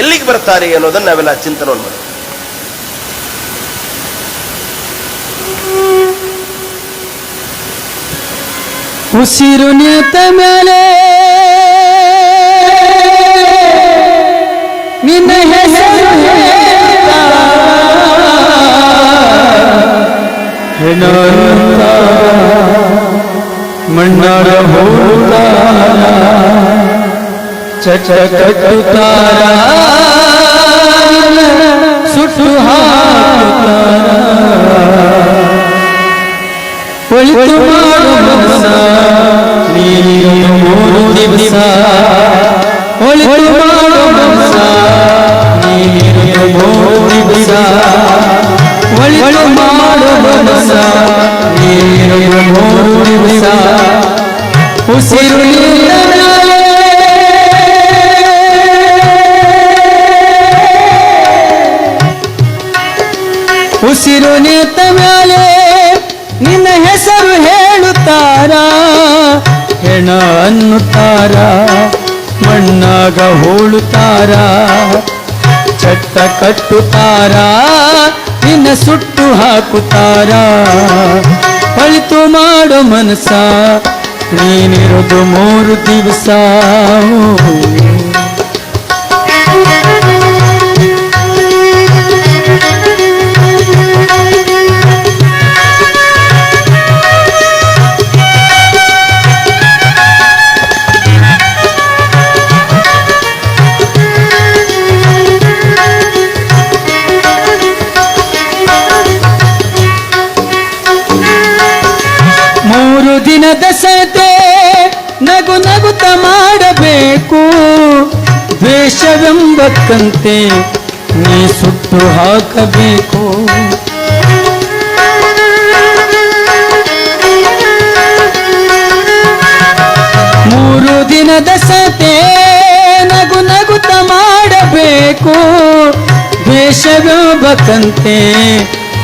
ಎಲ್ಲಿಗೆ ಬರ್ತಾರೆ ಅನ್ನೋದನ್ನು ನಾವೆಲ್ಲ ಚಿಂತನೆ ಮಾಡಿ. ಉಸಿರು ನಿಂತ ಮೇಲೆ ನಿನ್ನ ಹೆಸರು ಮಣ್ಣಾರ ಹೋದ ಚಟಕಟುತ್ತಾರ ಸುಟ್ಟು ಹಾಕುತ್ತಾರ ಒಳಿತು ಮಾಡು ಮನಸ ನೀನು 3 ದಿವಸ ಒಳಿತು ಮಾಡು ಮನಸ ನೀನು 3 ದಿವಸ ಒಳಿತು ಮಾಡು ಮನಸ ನೀನು 3 ದಿವಸ ಉಸಿರು ಉಸಿರು ನಿಂತ ಮೇಲೆ ನಿನ್ನ ಹೆಸರು ಹೇಳುತ್ತಾರ, ಹೆಣ ಅನ್ನುತ್ತಾರ, ಮಣ್ಣಾಗ ಹೋಳುತ್ತಾರ, ಚಟ್ಟ ಕಟ್ಟುತ್ತಾರ, ನಿನ್ನ ಸುಟ್ಟು ಹಾಕುತ್ತಾರ. ಒಳಿತು ಮಾಡೋ ಮನಸ ನೀನಿರೋದು 3 ದಿವಸ. ದಿನದ ಸತೆ ನಗು ನಗುತ್ತ ಮಾಡಬೇಕು, ದ್ವೇಷವೆಂಬಕ್ಕಂತೆ ನೀ ಸುಟ್ಟು ಹಾಕಬೇಕು. 3 ದಿನದ ಸತೆ ನಗು ಹಾಕಬೇಕು, ದ್ವೇಷವೆಂಬಕಂತೆ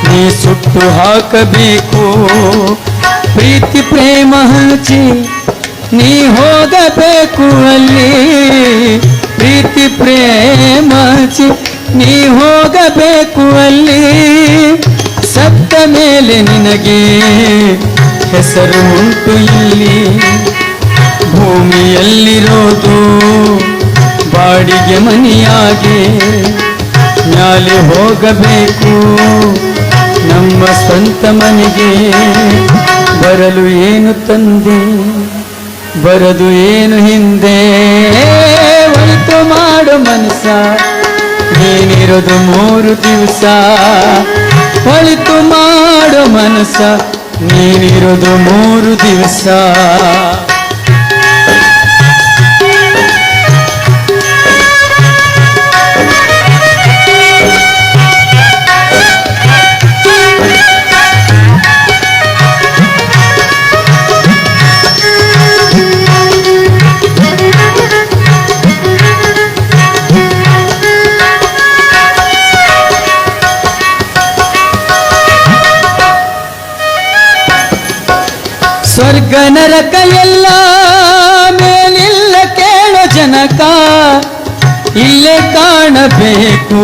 ನೀ ಸುಟ್ಟು ಹಾಕಬೇಕು. ಪ್ರೀತಿ ಪ್ರೇಮ ಹಂಚಿ ನೀ ಹೋಗಬೇಕು ಅಲ್ಲಿ, ಪ್ರೀತಿ ಪ್ರೇಮ ಹಂಚಿ ನೀ ಹೋಗಬೇಕು ಅಲ್ಲಿ. ಸತ್ತ ಮೇಲೆ ನಿನಗೆ ಹೆಸರು ಉಂಟು ಇಲ್ಲಿ, ಭೂಮಿಯಲ್ಲಿರೋದು ಬಾಡಿಗೆ ಮನೆಯಾಗಿ, ಮ್ಯಾಲೆ ಹೋಗಬೇಕು ನಮ್ಮ ಸ್ವಂತ ಮನೆಗೆ. ಬರಲು ಏನು ತಂದೆ, ಬರದು ಏನು ಹಿಂದೆ, ಒಳಿತು ಮಾಡು ಮನಸ್ಸ ನೀನಿರೋದು 3 ದಿವಸ. ಒಳಿತು ಮಾಡು ಮನಸ್ಸ ನೀನಿರೋದು 3 ದಿವಸ. ಸ್ವರ್ಗ ನರಕ ಎಲ್ಲ ಮೇಲಿಲ್ಲ ಕೇಳೋ ಜನಕ, ಇಲ್ಲೇ ಕಾಣಬೇಕು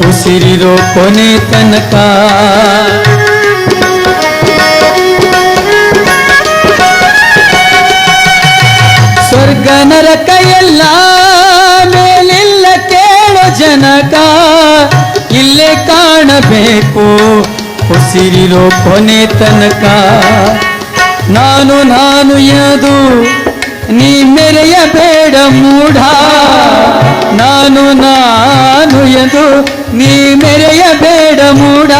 ಉಸಿರಿರೋ ಕೊನೆ ತನಕ. ಸ್ವರ್ಗ ನರಕ ಎಲ್ಲ ಮೇಲಿಲ್ಲ ಕೇಳೋ ಜನಕ, ಇಲ್ಲೇ ಕಾಣಬೇಕು ಉಸಿರಿರೋ ಕೊನೆ ತನಕ. ನಾನು ನಾನು ಎದು ನೀ ಮೆರೆಯಬೇಡ ಮೂಢ, ನಾನು ನಾನು ಎದು ನೀ ಮೆರೆಯಬೇಡ ಮೂಢ.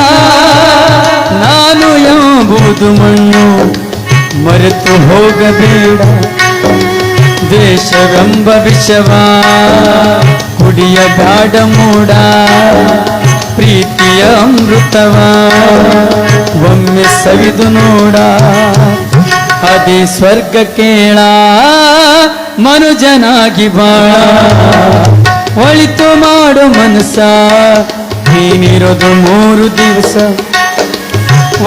ನಾನು ಎಂಬುದು ಮಣ್ಣು ಮರೆತು ಹೋಗಬೇಡ, ದೇಶವೆಂಬ ವಿಷವ ಕುಡಿಯಬೇಡ ಮೂಢ. ಪ್ರೀತಿಯ ಅಮೃತವ ಒಮ್ಮೆ ಸವಿದು ನೋಡ, ಅದೇ ಸ್ವರ್ಗ ಕೇಳ ಮನುಜನಾಗಿ ಬಾಳ. ಒಳಿತು ಮಾಡು ಮನಸ್ಸ ನೀನಿರೋದು 3 ದಿವಸ.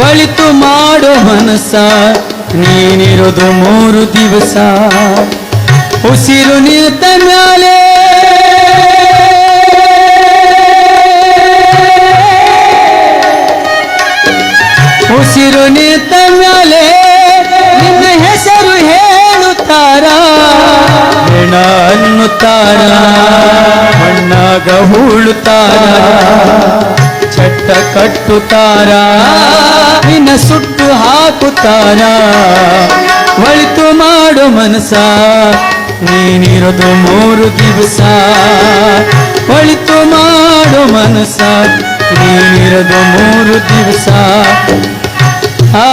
ಒಳಿತು ಮಾಡು ಮನಸ್ಸ ನೀನಿರೋದು 3 ದಿವಸ. ಉಸಿರು ನಿಂತ ಮ್ಯಾಲೆ ಉಸಿರು ನಿಂತ ಮ್ಯಾಲೆ ನಿನ್ನ ಹೆಸರು ಹೇಳುತ್ತಾರ, ಹೆಣ ಅನ್ನುತ್ತಾರ, ಮಣ್ಣಾಗ ಹೂಳುತ್ತಾರ, ಚಟ್ಟ ಕಟ್ಟುತ್ತಾರ, ನಿನ್ನ ಸುಟ್ಟು ಹಾಕುತ್ತಾರ. ಒಳಿತು ಮಾಡು ಮನಸ್ಸ ನೀನಿರೋದು 3 ದಿವಸ. ಒಳಿತು ಮಾಡು ಮನಸ್ಸ ನೀನಿರೋದು 3 ದಿವಸ. ಆ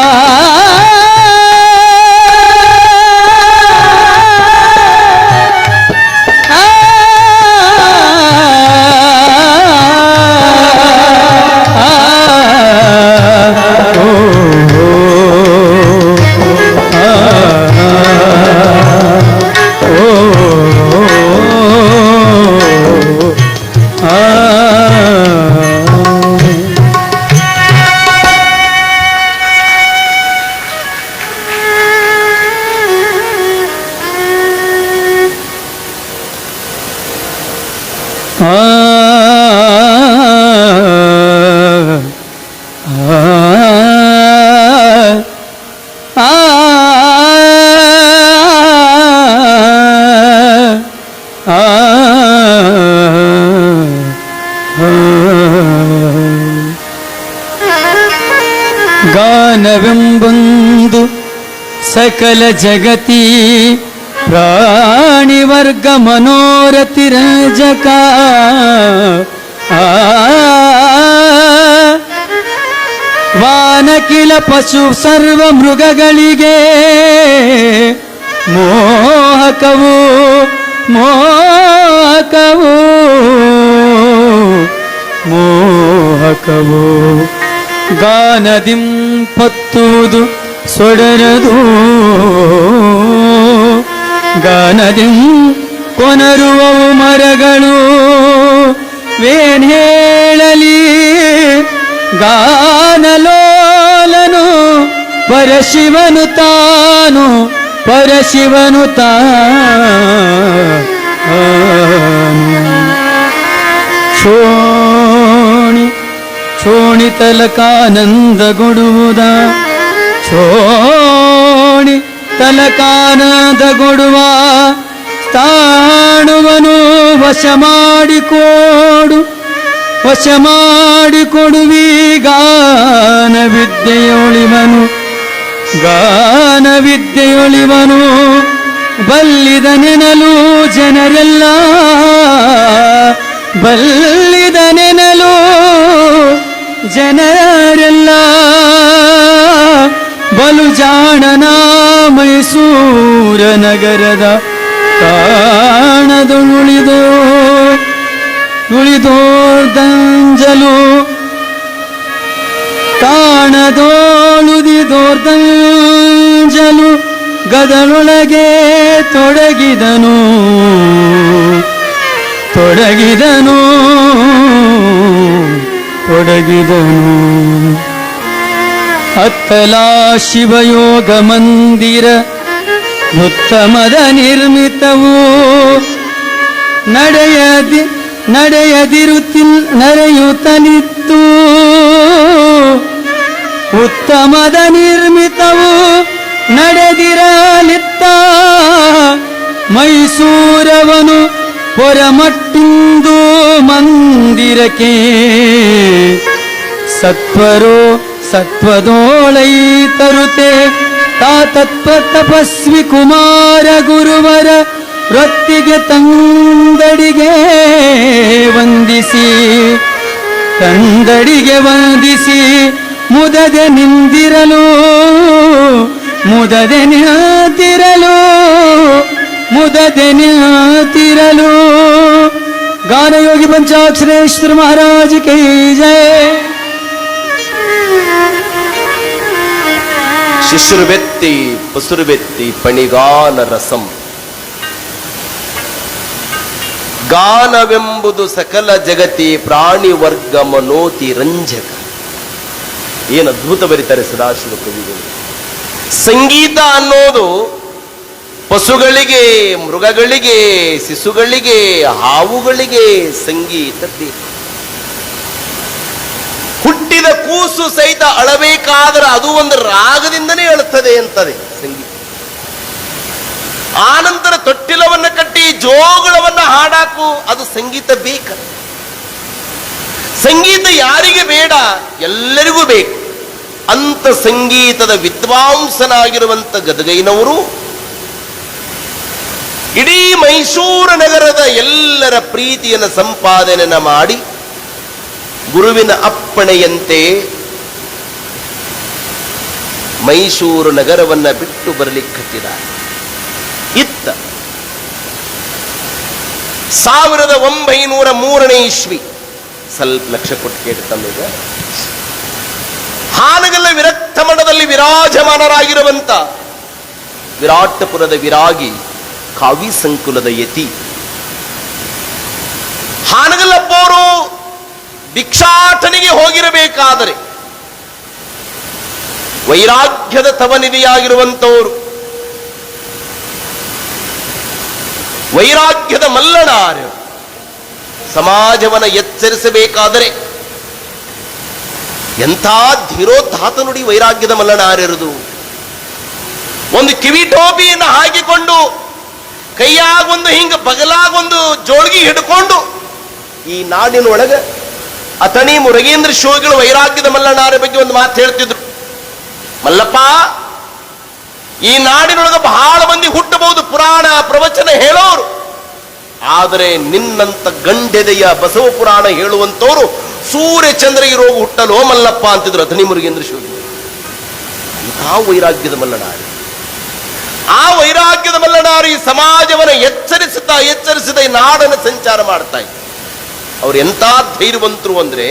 ಗಾನವೆಂಬೊಂದು ಸಕಲ ಜಗತಿ ಪ್ರಾಣಿ ವರ್ಗ ಮನೋರಥಿ ರಂಜಕ. ವಾನಕಿಲ ಪಶು ಸರ್ವ ಮೃಗಗಳಿಗೆ ಮೋಹಕವು ಮೋಹಕವು ಮೋಹಕವು. ಗಾನದಿಂ ಪತ್ತುವುದು ಸೊಡರದು, ಗಾನದಿಂ ಕೊನರುವವು ಮರಗಳು, ವೇನ್ ಹೇಳಲಿ ಗಾನಲೋಲನು ಪರಶಿವನು ತಾನು ಪರಶಿವನು ತಾನು ಶೋಣಿ ತಲಕಾನಂದಗೊಡುವುದ ಶೋಣಿ ತಲಕಾನಂದಗೊಡುವ ತಾಣುವನು ವಶ ಮಾಡಿಕೊಡುವಿ ಗಾನವಿದ್ಯೆಯೊಳಿವನು ಬಲ್ಲಿದ ನೆನಲು ಜನರೆಲ್ಲ ಬಲು ಜಾಣನ ಮೈಸೂರ ನಗರದ ತಾಣದೋಳುದಿದೋರ್ದಂಜಲು ಗದಲೊಳಗೆ ತೊಡಗಿದನು ಅತ್ತಲ ಶಿವಯೋಗ ಮಂದಿರ ಉತ್ತಮದ ನಿರ್ಮಿತವು ನಡೆಯುತ್ತಲಿತ್ತು ಉತ್ತಮದ ನಿರ್ಮಿತವು ನಡೆದಿರಲಿತ್ತ ಮೈಸೂರವನು ಪೊರಮಟ್ಟಿಂದು ಮಂದಿರಕ್ಕೆ ಸತ್ವದೋಳೈ ತರುತೆ ತತ್ವ ತಪಸ್ವಿ ಕುಮಾರ ಗುರುವರ ರೊತ್ತಿಗೆ ತಂದಡಿಗೆ ವಂದಿಸಿ ಮುದದೆ ನಿಂತಿರಲು ಗಾನಯೋಗಿ ಪಂಚಾಕ್ಷರೇಶ್ವರ ಮಹಾರಾಜ ಕೈ ಜಯ. ಶಿಶುರು ಬೆತ್ತಿ ಪಸುರು ಬೆತ್ತಿ ಪಣಿಗಾನ ರಸಂ. ಗಾನವೆಂಬುದು ಸಕಲ ಜಗತಿ ಪ್ರಾಣಿ ವರ್ಗ ಮನೋತಿ ರಂಜಕ. ಏನು ಅದ್ಭುತ ಬರೀತಾರೆ ಸದಾಶಿವ ಕವಿಗಳು. ಸಂಗೀತ ಅನ್ನೋದು ಪಶುಗಳಿಗೆ, ಮೃಗಗಳಿಗೆ, ಶಿಶುಗಳಿಗೆ, ಹಾವುಗಳಿಗೆ ಸಂಗೀತ ಬೇಕು. ಹುಟ್ಟಿದ ಕೂಸು ಸಹಿತ ಅಳಬೇಕಾದ್ರೆ ಅದು ಒಂದು ರಾಗದಿಂದನೇ ಅಳುತ್ತದೆ ಅಂತದೆ ಸಂಗೀತ. ಆನಂತರ ತೊಟ್ಟಿಲವನ್ನು ಕಟ್ಟಿ ಜೋಗಳವನ್ನ ಹಾಡಾಕು, ಅದು ಸಂಗೀತ ಬೇಕ. ಸಂಗೀತ ಯಾರಿಗೆ ಬೇಡ? ಎಲ್ಲರಿಗೂ ಬೇಕು. ಅಂತ ಸಂಗೀತದ ವಿದ್ವಾಂಸನಾಗಿರುವಂತ ಗದಗೈನವರು ಇಡೀ ಮೈಸೂರು ನಗರದ ಎಲ್ಲರ ಪ್ರೀತಿಯನ್ನು ಸಂಪಾದನೆಯನ್ನು ಮಾಡಿ ಗುರುವಿನ ಅಪ್ಪಣೆಯಂತೆ ಮೈಸೂರು ನಗರವನ್ನ ಬಿಟ್ಟು ಬರಲಿಕ್ಕತ್ತಿದ್ದಾರೆ. ಇತ್ತ 1903ನೇ ಇಸ್ವಿ, ಸ್ವಲ್ಪ ಲಕ್ಷ ಕೊಟ್ಟು ಕೇಳ್ತಂದ, ಹಾನಗಲ್ಲ ವಿರಕ್ತ ಮಠದಲ್ಲಿ ವಿರಾಜಮಾನರಾಗಿರುವಂತ ವಿರಾಟಪುರದ ವಿರಾಗಿ, ಕಾವಿ ಸಂಕುಲದ ಯತಿ ಹಾನಗಲ್ಲಪ್ಪವರು ಭಿಕ್ಷಾಟನೆಗೆ ಹೋಗಿರಬೇಕಾದರೆ ವೈರಾಗ್ಯದ ತವನಿಧಿಯಾಗಿರುವಂತವರು, ವೈರಾಗ್ಯದ ಮಲ್ಲನಾರ್ಯರು. ಸಮಾಜವನ್ನು ಎಚ್ಚರಿಸಬೇಕಾದರೆ ಎಂಥ ಧೀರೋದ್ಧಾತ ನುಡಿ ವೈರಾಗ್ಯದ ಮಲ್ಲನಾರ್ಯರದು. ಒಂದು ಕಿವಿ ಟೋಪಿಯನ್ನು ಹಾಕಿಕೊಂಡು ಕೈಯಾಗೊಂದು ಹಿಂಗ ಬಗಲಾಗೊಂದು ಜೋಳ್ಗಿ ಹಿಡ್ಕೊಂಡು ಈ ನಾಡಿನೊಳಗೆ ಅಥಣಿ ಮುರುಗೇಂದ್ರ ಶ್ರೀಗಳು ವೈರಾಗ್ಯದ ಮಲ್ಲನಾರ್ಯ ಬಗ್ಗೆ ಒಂದು ಮಾತು ಹೇಳ್ತಿದ್ರು. ಮಲ್ಲಪ್ಪ, ಈ ನಾಡಿನೊಳಗೆ ಬಹಳ ಮಂದಿ ಹುಟ್ಟಬಹುದು, ಪುರಾಣ ಪ್ರವಚನ ಹೇಳೋರು. ಆದರೆ ನಿನ್ನಂತ ಗಂಡೆದೆಯ ಬಸವ ಪುರಾಣ ಹೇಳುವಂತವರು ಸೂರ್ಯ ಚಂದ್ರಿಗೆ ರೋಗ ಹುಟ್ಟಲು ಮಲ್ಲಪ್ಪ ಅಂತಿದ್ರು ಅಥಣಿ ಮುರುಗೇಂದ್ರ ಶ್ರೀಗಳು. ಇಂಥ ವೈರಾಗ್ಯದ ಮಲ್ಲನಾರ್ಯ. ಆ ವೈರಾಗ್ಯದ ಮಲ್ಲನಾರಿ ಸಮಾಜವನ್ನು ಎಚ್ಚರಿಸಿದ ಈ ನಾಡನ್ನು ಸಂಚಾರ ಮಾಡ್ತಾ ಇದ್ರು. ಅವ್ರು ಎಂಥ ಧೈರ್ಯವಂತರು ಅಂದ್ರೆ,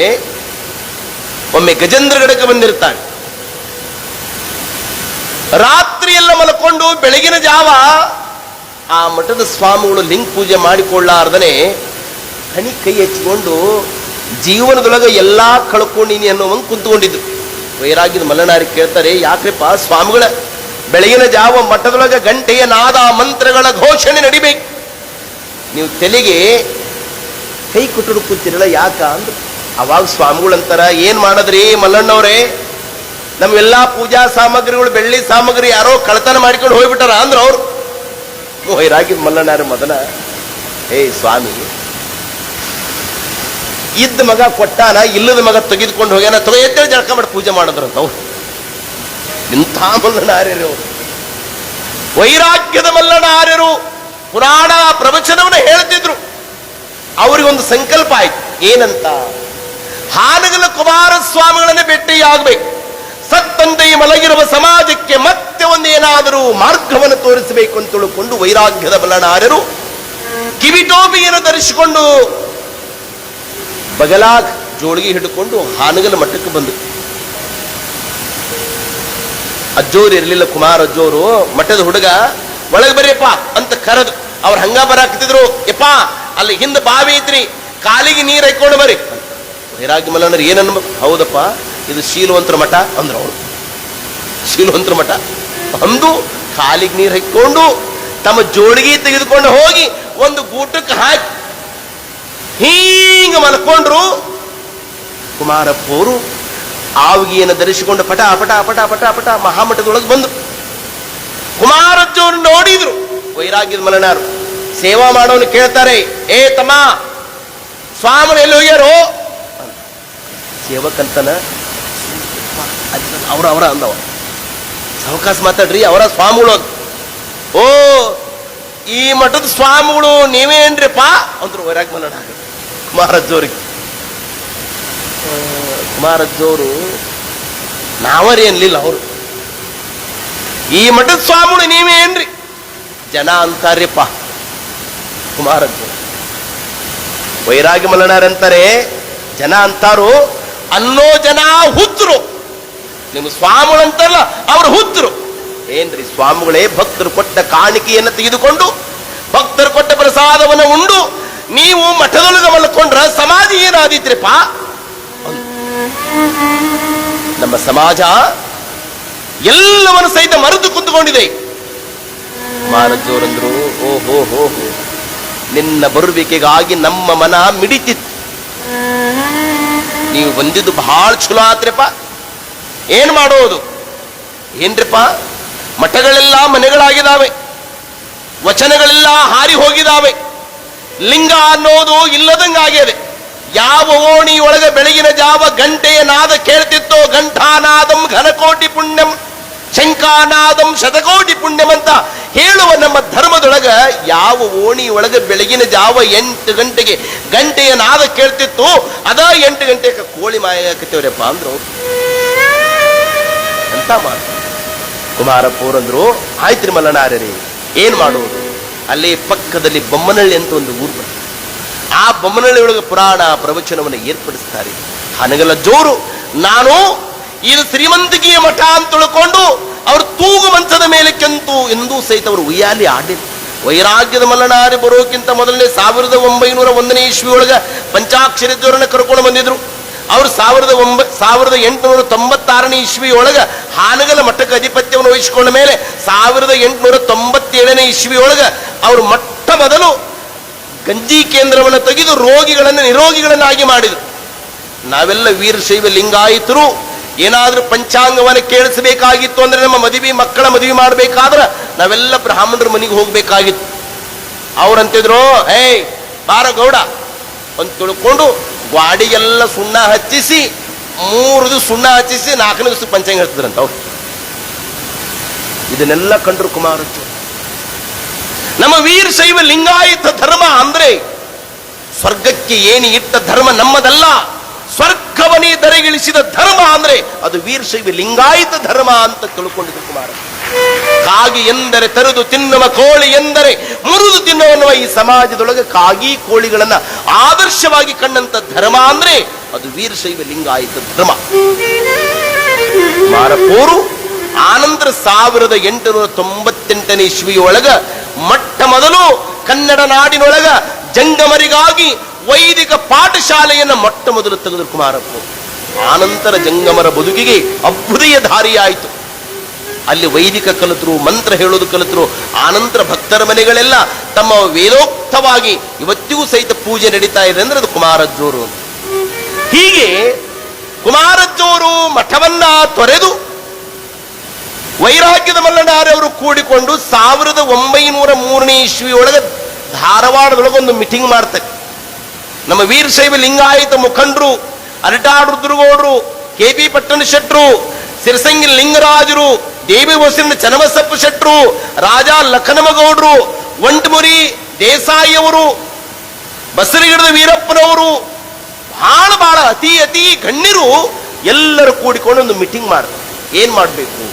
ಒಮ್ಮೆ ಗಜೇಂದ್ರಗಡಕ್ಕೆ ಬಂದಿರ್ತಾರೆ. ರಾತ್ರಿಯೆಲ್ಲ ಮಲ್ಕೊಂಡು ಬೆಳಗಿನ ಜಾವ ಆ ಮಠದ ಸ್ವಾಮಿಗಳು ಲಿಂಗ ಪೂಜೆ ಮಾಡಿಕೊಳ್ಳಾರ್ದನೆ ಹನಿ ಕೈ ಹಚ್ಕೊಂಡು ಜೀವನದೊಳಗೆ ಎಲ್ಲಾ ಕಳ್ಕೊಂಡಿನಿ ಅನ್ನೋವಂಗೆ ಕುಂತ್ಕೊಂಡಿದ್ದು. ವೈರಾಗ್ಯದ ಮಲ್ಲನಾರಿ ಕೇಳ್ತಾರೆ, ಯಾಕ್ರಿಪ್ಪ ಸ್ವಾಮಿಗಳ ಬೆಳಗಿನ ಜಾವ ಮಠದೊಳಗೆ ಗಂಟೆಯ ನಾದ ಮಂತ್ರಗಳ ಘೋಷಣೆ ನಡಿಬೇಕು, ನೀವು ತಲೆಗೆ ಕೈ ಕೊಟ್ಟರು ಕೂತಿರಲ್ಲ ಯಾಕ ಅಂದ್ರು. ಅವಾಗ ಸ್ವಾಮಿಗಳಂತಾರ, ಏನ್ ಮಾಡದ್ರಿ ಮಲ್ಲಣ್ಣವ್ರೇ, ನಮ್ಮೆಲ್ಲಾ ಪೂಜಾ ಸಾಮಗ್ರಿಗಳು ಬೆಳ್ಳಿ ಸಾಮಗ್ರಿ ಯಾರೋ ಕಳತನ ಮಾಡಿಕೊಂಡು ಹೋಗ್ಬಿಟ್ಟಾರ ಅಂದ್ರ ಅವ್ರು. ವೈರಾಗ್ಯದ ಮಲ್ಲಣ್ಣಾರ ಮೊದಲ, ಸ್ವಾಮಿ ಇದ್ದ ಮಗ ಕೊಟ್ಟಾನ, ಇಲ್ಲದ ಮಗ ತೆಗೆದುಕೊಂಡು ಹೋಗ್ಯಾನ, ಎದ್ದೇಳಿ ಜಳಕ ಮಾಡಿ ಪೂಜೆ ಮಾಡಿದ್ರಂತ ಅವ್ರು. ಇಂಥ ಮಲ್ಲನಾರ್ಯರು, ವೈರಾಗ್ಯದ ಮಲ್ಲನಾರ್ಯರು ಪುರಾಣ ಪ್ರವಚನವನ್ನು ಹೇಳ್ತಿದ್ರು. ಅವರಿಗೊಂದು ಸಂಕಲ್ಪ ಆಯ್ತು, ಏನಂತ, ಹಾನಗಲ ಕುಮಾರಸ್ವಾಮಿಗಳನ್ನೇ ಭೇಟಿಯಾಗಬೇಕು, ಸತ್ತಂತೆಯ ಮಲಗಿರುವ ಸಮಾಜಕ್ಕೆ ಮತ್ತೆ ಒಂದೇನಾದರೂ ಮಾರ್ಗವನ್ನು ತೋರಿಸಬೇಕು ಅಂತ ತಿಳ್ಕೊಂಡು ವೈರಾಗ್ಯದ ಮಲ್ಲನಾರ್ಯರು ಕಿವಿಟೋಪಿಯನ್ನು ಧರಿಸಿಕೊಂಡು ಬಗಲಾಗ್ ಜೋಳಿಗೆ ಹಿಡ್ಕೊಂಡು ಹಾನಗಲ ಮಠಕ್ಕೆ ಬಂದು. ಅಜ್ಜೋರು ಇರಲಿಲ್ಲ, ಕುಮಾರ ಅಜ್ಜೋರು. ಮಠದ ಹುಡುಗ ಒಳಗೆ ಬರ್ರಿಯಪ್ಪ ಅಂತ ಕರೆದು ಅವ್ರು ಹಂಗ ಬರಾಕ್ತಿದ್ರು. ಯಪ್ಪ ಅಲ್ಲಿ ಹಿಂದೆ ಬಾವಿ ಐತ್ರಿ, ಕಾಲಿಗೆ ನೀರು ಹಾಕೊಂಡು ಬರ್ರಿ. ವೈರಾಗ್ಯ ಮಲ್ಲನರು ಏನನ್ಬೇಕು, ಹೌದಪ್ಪ ಇದು ಶೀಲವಂತರ ಮಠ ಅಂದ್ರು ಅವರು. ಶೀಲವಂತರ ಮಠ ಅಂದು ಕಾಲಿಗೆ ನೀರು ಹಾಕೊಂಡು ತಮ್ಮ ಜೋಳಿಗೆ ತೆಗೆದುಕೊಂಡು ಹೋಗಿ ಒಂದು ಗೂಟಕ್ಕೆ ಹಾಕಿ ಹೀಗ ಮಲ್ಕೊಂಡ್ರು. ಕುಮಾರಪ್ಪವರು ಆವಿಗೆಯನ್ನು ಧರಿಸಿಕೊಂಡು ಪಟ ಪಟ ಪಟ ಪಟ ಪಟ ಮಹಾಮಠದೊಳಗೆ ಬಂದು ಕುಮಾರಜ್ಜವ್ರು ನೋಡಿದ್ರು. ವೈರಾಗ್ಯದ ಮಲ್ಲನಾರು ಸೇವಾ ಮಾಡೋನು ಕೇಳ್ತಾರೆ, ತಮ್ಮ ಸ್ವಾಮಿ ಎಲ್ಲಿ ಹೋಗ್ಯಾರೋ? ಸೇವಕಂತನ ಅವರ ಅಂದವ, ಸಾವಕಾಶ ಮಾತಾಡ್ರಿ, ಅವರ ಸ್ವಾಮಿಗಳು. ಓ ಈ ಮಠದ ಸ್ವಾಮಿಗಳು ನೀವೇನ್ರಿಪ್ಪ ಅಂದ್ರು ವೈರಾಗ್ಯ ಮಲ್ಲನಾರು ಕುಮಾರಜ್ಜವ್ರಿಗೆ. ಕುಮಾರಜ್ಜವರು ನಾವರಿ ಅನ್ಲಿಲ್ಲ ಅವರು, ಈ ಮಠದ ಸ್ವಾಮಿಗಳು ನೀವೇನ್ರಿ? ಜನ ಅಂತಾರ್ರಿಪ್ಪ ಕುಮಾರಜ್ಜ. ವೈರಾಗ್ಯ ಮಲ್ಲನಾರ್ ಅಂತಾರೆ, ಜನ ಅಂತಾರು ಅನ್ನೋ ಜನ ಹುಚ್ಚರು, ನಿಮ್ಮ ಸ್ವಾಮಿಗಳು ಅಂತಾರಲ್ಲ ಅವರು ಹುಚ್ಚರು. ಏನ್ರಿ ಸ್ವಾಮಿಗಳೇ, ಭಕ್ತರು ಕೊಟ್ಟ ಕಾಣಿಕೆಯನ್ನು ತೆಗೆದುಕೊಂಡು ಭಕ್ತರು ಕೊಟ್ಟ ಪ್ರಸಾದವನ್ನು ಉಂಡು ನೀವು ಮಠದೊಳಗೆ ಮಲ್ಕೊಂಡ್ರ ಸಮಾಜ ಏನಾದೀತ್ರಿಪ್ಪ? ನಮ್ಮ ಸಮಾಜ ಎಲ್ಲವನ್ನು ಸಹಿತ ಮರೆತು ಕುಂತ್ಕೊಂಡಿದೆ. ಕುಮಾರಜ್ಜೋರಂದ್ರು, ಓಹೋ ಹೋ ಹೋ, ನಿನ್ನ ಬರುವಿಕೆಗಾಗಿ ನಮ್ಮ ಮನ ಮಿಡಿತಿತ್ತು, ನೀವು ಬಂದಿದ್ದು ಬಹಳ ಚಲೋ ಆತ್ರಿಪ್ಪ. ಏನ್ ಮಾಡೋದು ಏನ್ರಿಪ್ಪ, ಮಠಗಳೆಲ್ಲ ಮನೆಗಳಾಗಿದ್ದಾವೆ, ವಚನಗಳೆಲ್ಲ ಹಾರಿ ಹೋಗಿದ್ದಾವೆ, ಲಿಂಗ ಅನ್ನೋದು ಇಲ್ಲದಂಗಾಗಿದೆ. ಯಾವ ಓಣಿಯೊಳಗೆ ಬೆಳಗಿನ ಜಾವ ಗಂಟೆಯ ನಾದ ಕೇಳ್ತಿತ್ತೋ, ಘಂಟಾನಾದಂ ಘನಕೋಟಿ ಪುಣ್ಯಂ ಶಂಕಾನಾದಂ ಶತಕೋಟಿ ಪುಣ್ಯಂ ಅಂತ ಹೇಳುವ ನಮ್ಮ ಧರ್ಮದೊಳಗ ಯಾವ ಓಣಿಯೊಳಗೆ ಬೆಳಗಿನ ಜಾವ 8 ಗಂಟೆಗೆ ಗಂಟೆಯ ನಾದ ಕೇಳ್ತಿತ್ತು, ಅದ 8 ಗಂಟೆಗೆ ಕೋಳಿ ಮಾಯಾಕತ್ತೇವ್ರಪ್ಪ ಅಂದ್ರು. ಅಂತ ಮಾತು. ಕುಮಾರಪ್ಪವ್ರಂದ್ರು, ಆಯ್ತ್ರಿ ಮಲ್ಲನಾರ್ಯರಿ, ಏನ್ ಮಾಡುವುದು? ಅಲ್ಲಿ ಪಕ್ಕದಲ್ಲಿ ಬೊಮ್ಮನಹಳ್ಳಿ ಅಂತ ಒಂದು ಊರು, ಆ ಬೊಮ್ಮನಹಳ್ಳಿ ಒಳಗೆ ಪುರಾಣ ಪ್ರವಚನವನ್ನು ಏರ್ಪಡಿಸ್ತಾರೆ. ಹನಗಲ ಜೋರು, ನಾನು ಇದು ಶ್ರೀಮಂತಿಕೆಯ ಮಠ ಅಂತ ತಿಳ್ಕೊಂಡು ಅವರು ತೂಗು ಮಂಚದ ಮೇಲೆ ಕೆಂತು ಎಂದೂ ಸಹಿತ ಅವರು ಉಯ್ಯಾಲಿ ಆಡಿಲ್ಲ. ವೈರಾಗ್ಯದ ಮಲ್ಲನಾರಿ ಬರೋಕ್ಕಿಂತ ಮೊದಲನೇ 1901ನೇ ಇಸ್ವಿ ಒಳಗೆ ಪಂಚಾಕ್ಷರಿ ಜೋರನ್ನ ಕರ್ಕೊಂಡು ಬಂದಿದ್ರು. ಅವರು 1896ನೇ ಇಸ್ವಿ ಒಳಗ ಹಾನಗಲ ಮಠಕ್ಕೆ ಅಧಿಪತ್ಯವನ್ನು ವಹಿಸಿಕೊಂಡ ಮೇಲೆ 1897ನೇ ಇಸ್ವಿ ಒಳಗ ಅವರು ಮೊಟ್ಟ ಮೊದಲು ಗಂಜಿ ಕೇಂದ್ರವನ್ನು ತೆಗೆದು ರೋಗಿಗಳನ್ನು ನಿರೋಗಿಗಳನ್ನಾಗಿ ಮಾಡಿದರು. ನಾವೆಲ್ಲ ವೀರಶೈವ ಲಿಂಗಾಯಿತರು ಏನಾದ್ರೂ ಪಂಚಾಂಗವನ್ನು ಕೇಳಿಸಬೇಕಾಗಿತ್ತು ಅಂದ್ರೆ, ನಮ್ಮ ಮಕ್ಕಳ ಮದುವೆ ಮಾಡಬೇಕಾದ್ರೆ ನಾವೆಲ್ಲ ಬ್ರಾಹ್ಮಣರ ಮನೆಗೆ ಹೋಗ್ಬೇಕಾಗಿತ್ತು. ಅವ್ರಂತಿದ್ರು, ಬಾರ ಗೌಡ ಅಂತ ತಿಳ್ಕೊಂಡು ಗ್ವಾಡಿಗೆಲ್ಲ ಸುಣ್ಣ ಹಚ್ಚಿಸಿ 3 ದಿವಸ ಸುಣ್ಣ ಹಚ್ಚಿಸಿ 4ನೇ ದಿವಸ ಪಂಚಾಂಗ ಹೇಳ್ತಿದ್ರಂತ ಅವ್ರು. ಇದನ್ನೆಲ್ಲ ಕಂಡ್ರು ಕುಮಾರಜ್ಜ. ನಮ್ಮ ವೀರಶೈವ ಲಿಂಗಾಯತ ಧರ್ಮ ಅಂದ್ರೆ ಸ್ವರ್ಗಕ್ಕೆ ಏನಿ ಇಟ್ಟ ಧರ್ಮ ನಮ್ಮದಲ್ಲ, ಸ್ವರ್ಗವನೇ ದರೆಗಿಳಿಸಿದ ಧರ್ಮ ಅಂದ್ರೆ ಅದು ವೀರಶೈವ ಲಿಂಗಾಯತ ಧರ್ಮ ಅಂತ ತಿಳ್ಕೊಂಡಿದ್ರು ಕುಮಾರ. ಕಾಗಿ ಎಂದರೆ ತರುದು ತಿನ್ನುವ, ಕೋಳಿ ಎಂದರೆ ಮುರಿದು ತಿನ್ನುವ ಈ ಸಮಾಜದೊಳಗೆ ಕಾಗಿ ಕೋಳಿಗಳನ್ನ ಆದರ್ಶವಾಗಿ ಕಂಡಂತ ಧರ್ಮ ಅಂದ್ರೆ ಅದು ವೀರಶೈವ ಲಿಂಗಾಯತ ಧರ್ಮ. ಕುಮಾರಪ್ಪೋರು ಆನಂತರ 1898ನೇ ಇಸ್ವಿಯೊಳಗ ಮೊಟ್ಟ ಮೊದಲು ಕನ್ನಡ ನಾಡಿನೊಳಗ ಜಂಗಮರಿಗಾಗಿ ವೈದಿಕ ಪಾಠಶಾಲೆಯನ್ನು ಮೊಟ್ಟ ಮೊದಲು ತೆಗೆದರು ಕುಮಾರಪ್ಪ. ಆನಂತರ ಜಂಗಮರ ಬದುಕಿಗೆ ಅಭ್ಯುದಯ ದಾರಿಯಾಯಿತು. ಅಲ್ಲಿ ವೈದಿಕ ಕಲಿತರು, ಮಂತ್ರ ಹೇಳೋದು ಕಲಿತರು. ಆನಂತರ ಭಕ್ತರ ಮನೆಗಳೆಲ್ಲ ತಮ್ಮ ವೇದೋಕ್ತವಾಗಿ ಇವತ್ತಿಗೂ ಸಹಿತ ಪೂಜೆ ನಡೀತಾ ಇದೆ ಅಂದ್ರೆ ಅದು ಕುಮಾರಜ್ಜೋರು. ಹೀಗೆ ಕುಮಾರಜ್ಜೋರು ಮಠವನ್ನ ತೊರೆದು ವೈರಾಗ್ಯದ ಮಲ್ಲನಾರವರು ಕೂಡಿಕೊಂಡು 1903ನೇ ಇಸ್ವಿಯೊಳಗೆ ಧಾರವಾಡದೊಳಗೊಂದು ಮೀಟಿಂಗ್ ಮಾಡ್ತಾರೆ. ನಮ್ಮ ವೀರಶೈವ ಲಿಂಗಾಯತ ಮುಖಂಡರು ಅರಟಾಡ್ ರುದ್ರಗೌಡರು, KP ಪಟ್ಟಣ ಶೆಟ್ರು, ಸಿರಸಂಗಿ ಲಿಂಗರಾಜರು, ದೇವಿ ಹೊಸರಿನ ಚನ್ನಬಸಪ್ಪ ಶೆಟ್ರು, ರಾಜ ಲಖನಮಗೌಡರು, ಒಂಟಮುರಿ ದೇಸಾಯಿಯವರು, ಬಸರಿಗಿಡದ ವೀರಪ್ಪನವರು, ಬಹಳ ಅತಿ ಗಣ್ಯರು ಎಲ್ಲರೂ ಕೂಡಿಕೊಂಡು ಒಂದು ಮೀಟಿಂಗ್ ಮಾಡ್ತಾರೆ. ಏನ್ ಮಾಡಬೇಕು,